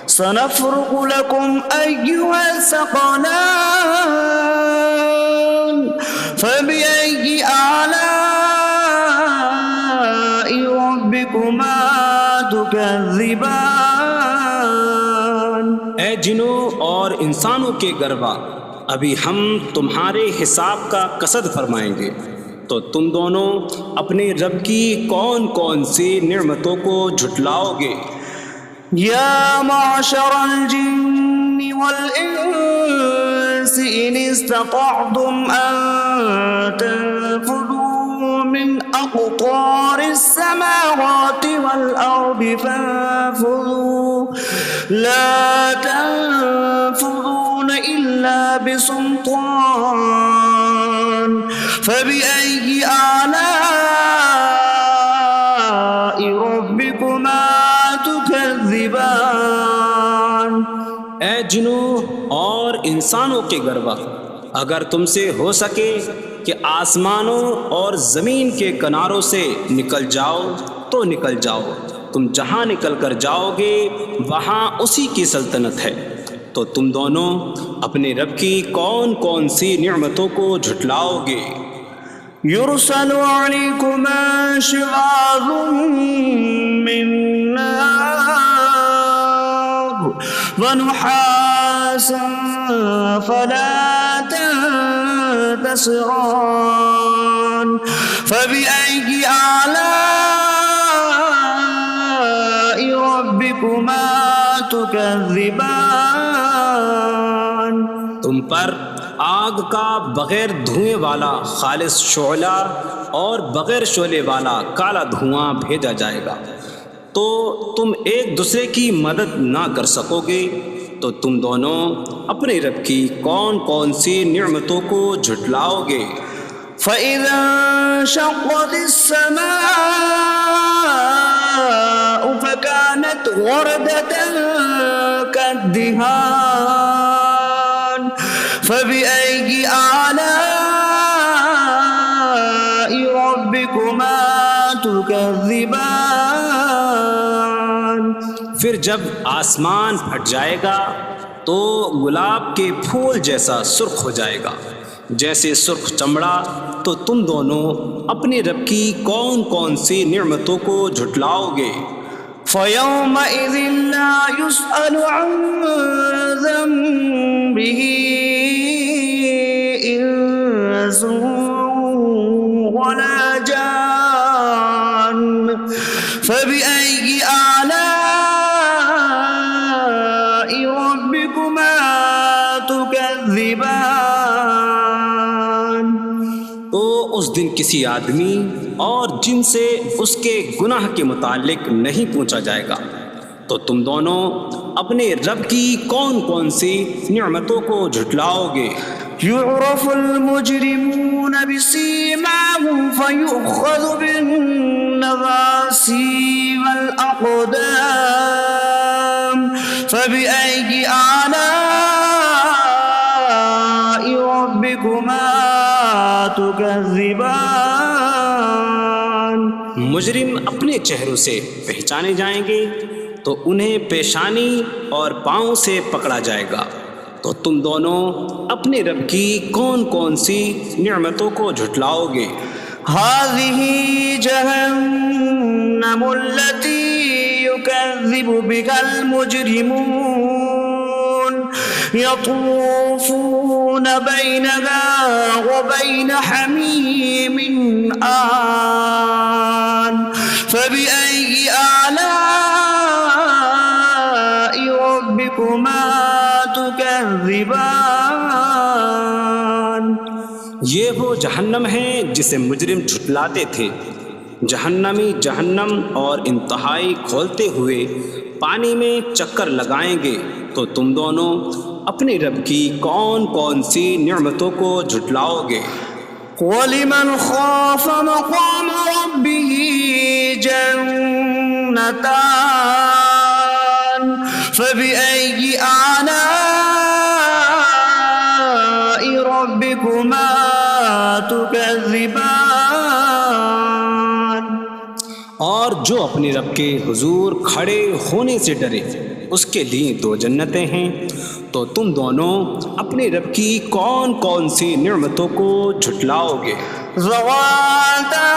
[SPEAKER 1] سنفرغ لكم أيها الثقلان فبأي آلاء ربكما تكذبان.
[SPEAKER 2] اے جنوں اور انسانوں کے گروا، ابھی ہم تمہارے حساب کا قصد فرمائیں گے، تو تم دونوں اپنے رب کی کون کون سی نعمتوں کو جھٹلاؤ گے؟
[SPEAKER 1] يا معشر الجن والإنس إن استطعتم أن تنفذوا من أقطار السماوات والأرض فانفذوا لا تنفذون إلا بسلطان فبأي آلاء ربكما تكذبان.
[SPEAKER 2] اے جنوں اور انسانوں کے گروا، اگر تم سے ہو سکے کہ آسمانوں اور زمین کے کناروں سے نکل جاؤ تو نکل جاؤ، تم جہاں نکل کر جاؤ گے وہاں اسی کی سلطنت ہے، تو تم دونوں اپنے رب کی کون کون سی نعمتوں کو جھٹلاؤ گے؟
[SPEAKER 1] يرسل عليكما شواظ من نار ونحاس فلا تنتصران فبأي آلاء ربكما تكذبان.
[SPEAKER 2] تم پر آگ کا بغیر دھوئیں والا خالص شعلہ اور بغیر شعلے والا کالا دھواں بھیجا جائے گا، تو تم ایک دوسرے کی مدد نہ کر سکو گے، تو تم دونوں اپنے رب کی کون کون سی نعمتوں کو جھٹلاؤ گے؟
[SPEAKER 1] فَإِذَا انشَقَّتِ السَّمَاءُ فَكَانَتْ وَرْدَةً كَالدِّهَانِ فَبِأَيِّ آلَاءِ رَبِّكُمَا تُكَذِّبَانِ.
[SPEAKER 2] پھر جب آسمان پھٹ جائے گا تو گلاب کے پھول جیسا سرخ ہو جائے گا جیسے سرخ چمڑا، تو تم دونوں اپنے رب کی کون کون سی نعمتوں کو جھٹلاؤ گے؟
[SPEAKER 1] فيومئذ لا يسأل عن ذنبه إنس ولا جان فبأي آلاء ربكما تكذبان.
[SPEAKER 2] تو اس دن کسی آدمی اور جن سے اس کے گناہ کے متعلق نہیں پوچھا جائے گا. تو تم دونوں اپنے رب کی کون کون سی نعمتوں کو جھٹلاؤ گے؟
[SPEAKER 1] يعرف المجرمون بسيماهم فيؤخذ بالنواسي والأقدام فبأي آلاء ربكما تكذبان.
[SPEAKER 2] مجرم اپنے چہروں سے پہچانے جائیں گے تو انہیں پیشانی اور پاؤں سے پکڑا جائے گا. تو تم دونوں اپنے رب کی کون کون سی نعمتوں کو جھٹلاؤ گے؟
[SPEAKER 1] هذه جهنم التي يكذب بها المجرمون يطوفون بينها وبين حميم آن فبأي آلاء ربكما تكذبان.
[SPEAKER 2] یہ وہ جہنم ہے جسے مجرم جھٹلاتے تھے. جہنمی جہنم اور انتہائی کھولتے ہوئے پانی میں چکر لگائیں گے. تو تم دونوں اپنے رب کی کون کون سی نعمتوں کو جھٹلاؤ گے؟
[SPEAKER 1] وَلِمَنْ خَافَ مَقَامَ رَبِّهِ جَنَّتَانِ فَبِأَيِّ آلَاءِ رَبِّكُمَا تُكَذِّبَانِ.
[SPEAKER 2] اور جو اپنے رب کے حضور کھڑے ہونے سے ڈرے اس کے لیے 2 جنتیں ہیں. تو تم دونوں اپنے رب کی کون کون سی نعمتوں کو جھٹلاؤ گے؟
[SPEAKER 1] ذواتا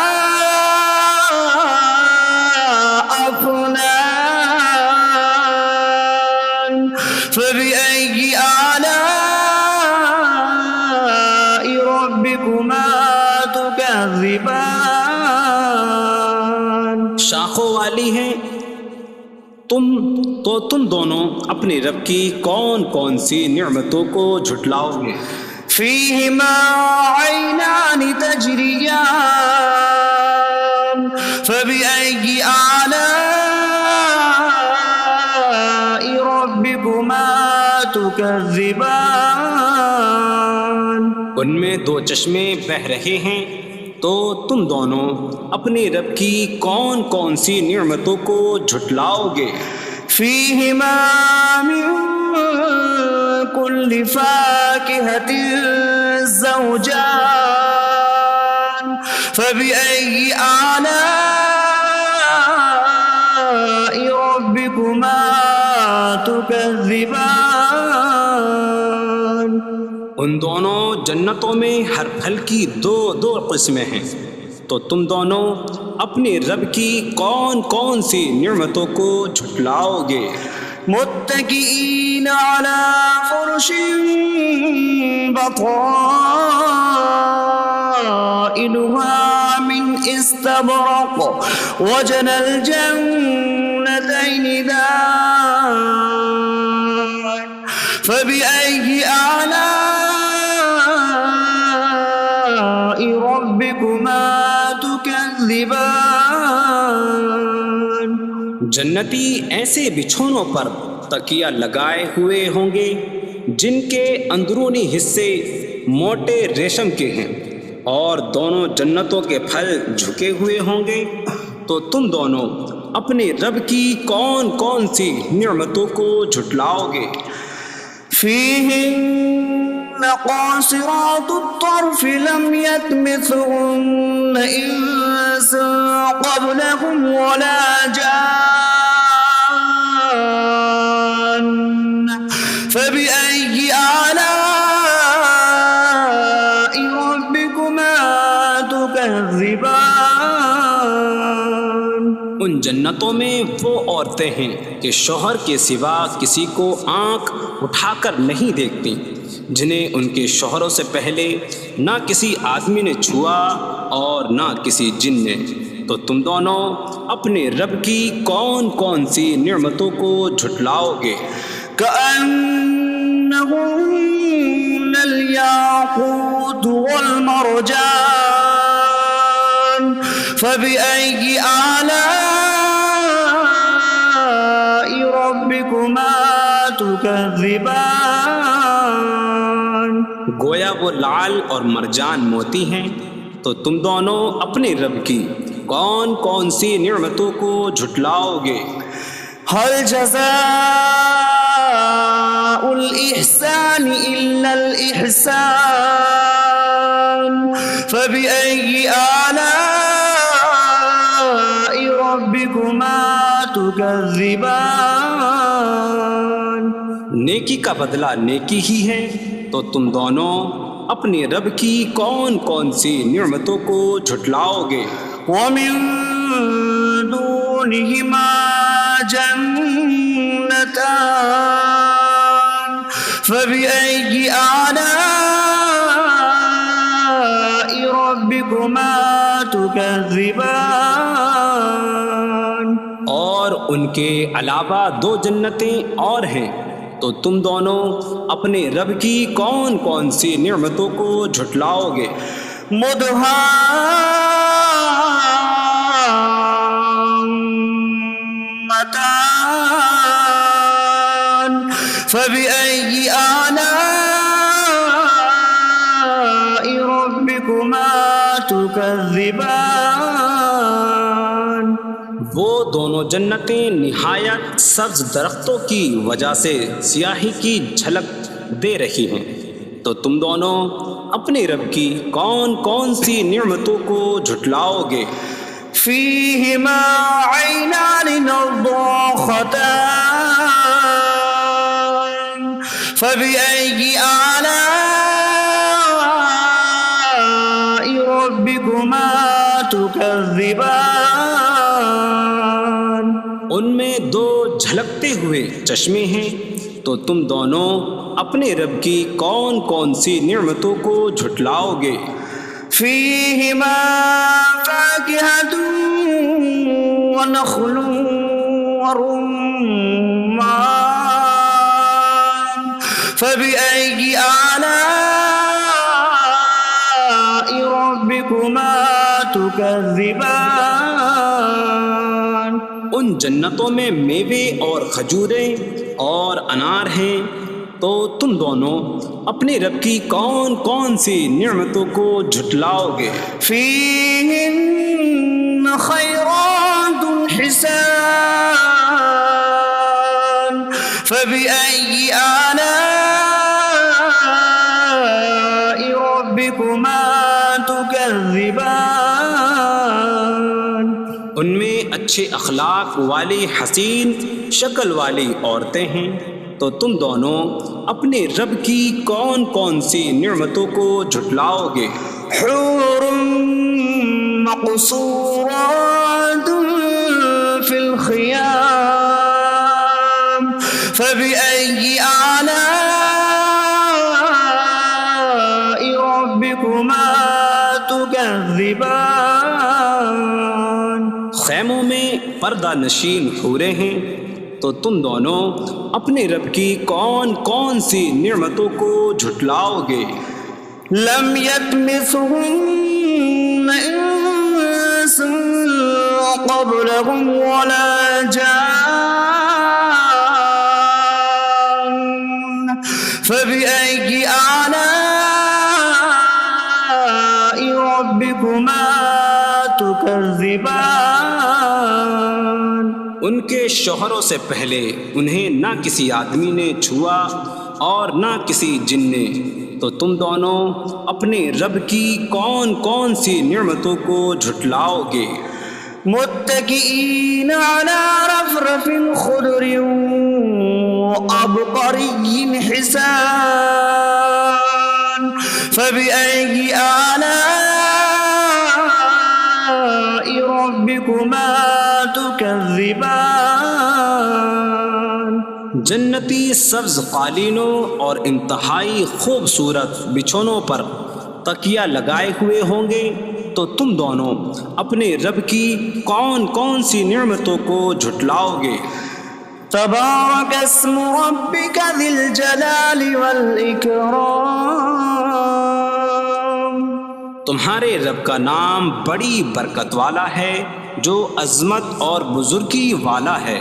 [SPEAKER 1] أفنان فبأي آلاء ربكما تكذبان.
[SPEAKER 2] شاخوں والی ہیں. تم دونوں اپنے رب کی کون کون سی نعمتوں کو جھٹلاؤ گے؟
[SPEAKER 1] فيهما عينان تجريان فبأي آلاء ربكما تكذبان.
[SPEAKER 2] ان میں 2 چشمے بہہ رہے ہیں. تو تم دونوں اپنے رب کی کون کون سی نعمتوں کو جھٹلاؤ گے؟
[SPEAKER 1] فيهما من كل فاكهة زوجان فبأي آلاء ربكما تكذبان.
[SPEAKER 2] ان دونوں جنتوں میں ہر پھل کی 2 قسمیں ہیں. تو تم دونوں اپنے رب کی کون کون سی نعمتوں کو جھٹلاؤ گے؟
[SPEAKER 1] متكئين على فرش بطائنها من استبرق وجنى الجنتين دان فبأي آلاء ربكما تكذبان.
[SPEAKER 2] جنتی ایسے بچھونوں پر تکیہ لگائے ہوئے ہوں گے جن کے اندرونی حصے موٹے ریشم کے ہیں اور دونوں جنتوں کے پھل جھکے ہوئے ہوں گے. تو تم دونوں اپنے رب کی کون کون سی نعمتوں کو جھٹلاؤ گے؟
[SPEAKER 1] فيهن قاصرات الطرف لم يطمثهن إنس قبلهم ولا جان فبأي آلاء ربكما تكذبان.
[SPEAKER 2] ان جنتوں جنتوں میں وہ عورتیں ہیں کہ شوہر کے سوا کسی کو آنکھ اٹھا کر نہیں دیکھتی، جنہیں ان کے شوہروں سے پہلے نہ کسی آدمی نے چھوا اور نہ کسی جن نے۔ تو تم دونوں اپنے رب کی کون کون سی نعمتوں کو جھٹلاؤ گے؟
[SPEAKER 1] كأنهن الياقوت والمرجان فبأي آلاء ربكما تكذبان۔
[SPEAKER 2] گویا وہ لعل اور مرجان موتی ہیں۔ تو تم دونوں اپنے رب کی کون کون سی نعمتوں کو جھٹلاؤ گے؟
[SPEAKER 1] هل جزاء الإحسان إلا الإحسان فبأي آلاء ربكما تكذبان۔
[SPEAKER 2] نیکی کا بدلہ نیکی ہی ہے، تو تم دونوں اپنے رب کی کون کون سی نعمتوں کو جھٹلاؤ گے؟
[SPEAKER 1] ومن دونهما جنتان فبأي آلاء ربكما تكذبان۔
[SPEAKER 2] اور ان کے علاوہ دو جنتیں اور ہیں، تو تم دونوں اپنے رب کی کون کون سی نعمتوں کو جھٹلاؤ گے؟
[SPEAKER 1] مدهامتان فبأي آلاء ربكما تكذبان۔
[SPEAKER 2] وہ دونوں جنتیں نہایت سبز درختوں کی وجہ سے سیاہی کی جھلک دے رہی ہیں، تو تم دونوں اپنے رب کی کون کون سی نعمتوں کو جھٹلاؤ گے؟
[SPEAKER 1] فيهما عينان نضاختان فبأي آلاء ربكما تكذبان۔
[SPEAKER 2] ان میں دو جھلکتے ہوئے چشمے ہیں، تو تم دونوں اپنے رب کی کون کون سی نعمتوں کو جھٹلاؤ گے؟
[SPEAKER 1] فيهما فاكهة ونخل ورمان فبأي آلاء ربكما تكذبان۔
[SPEAKER 2] ان جنتوں میں میوے اور کھجوریں اور انار ہیں، تو تم دونوں اپنے رب کی کون کون سی نعمتوں کو جھٹلاؤ گے؟
[SPEAKER 1] فيهن خيرات حسان فبأي آلاء ربكما تكذبان۔
[SPEAKER 2] ان میں اچھے اخلاق والی حسین شکل والی عورتیں ہیں، تو تم دونوں اپنے رب کی کون کون سی نعمتوں کو جھٹلاؤ گے؟
[SPEAKER 1] حور مقصورات في الخيام فبأي آلاء ربكما تكذبان۔
[SPEAKER 2] خیموں میں پردہ نشین حوریں ہیں، تو تم دونوں اپنے رب کی کون کون سی نعمتوں کو جھٹلاؤ گے؟
[SPEAKER 1] لم يطمثهن انس قبلهم ولا جان فبأي آلاء ربكما تكذبان۔
[SPEAKER 2] ان کے شوہروں سے پہلے انہیں نہ کسی آدمی نے چھوا اور نہ کسی جن نے، تو تم دونوں اپنے رب کی کون کون سی نعمتوں کو جھٹلاؤ گے؟
[SPEAKER 1] متكئين على رفرف خضر وعبقري حسان فبأي آلاء ربكما تكذبان۔
[SPEAKER 2] جنتی سبز قالینوں اور انتہائی خوبصورت بچھونوں پر تکیہ لگائے ہوئے ہوں گے، تو تم دونوں اپنے رب کی کون کون سی نعمتوں کو جھٹلاؤ گے؟
[SPEAKER 1] تبارک اسم ربک ذی الجلال والاکرام،
[SPEAKER 2] تمہارے رب کا نام بڑی برکت والا ہے جو عظمت اور بزرگی والا ہے۔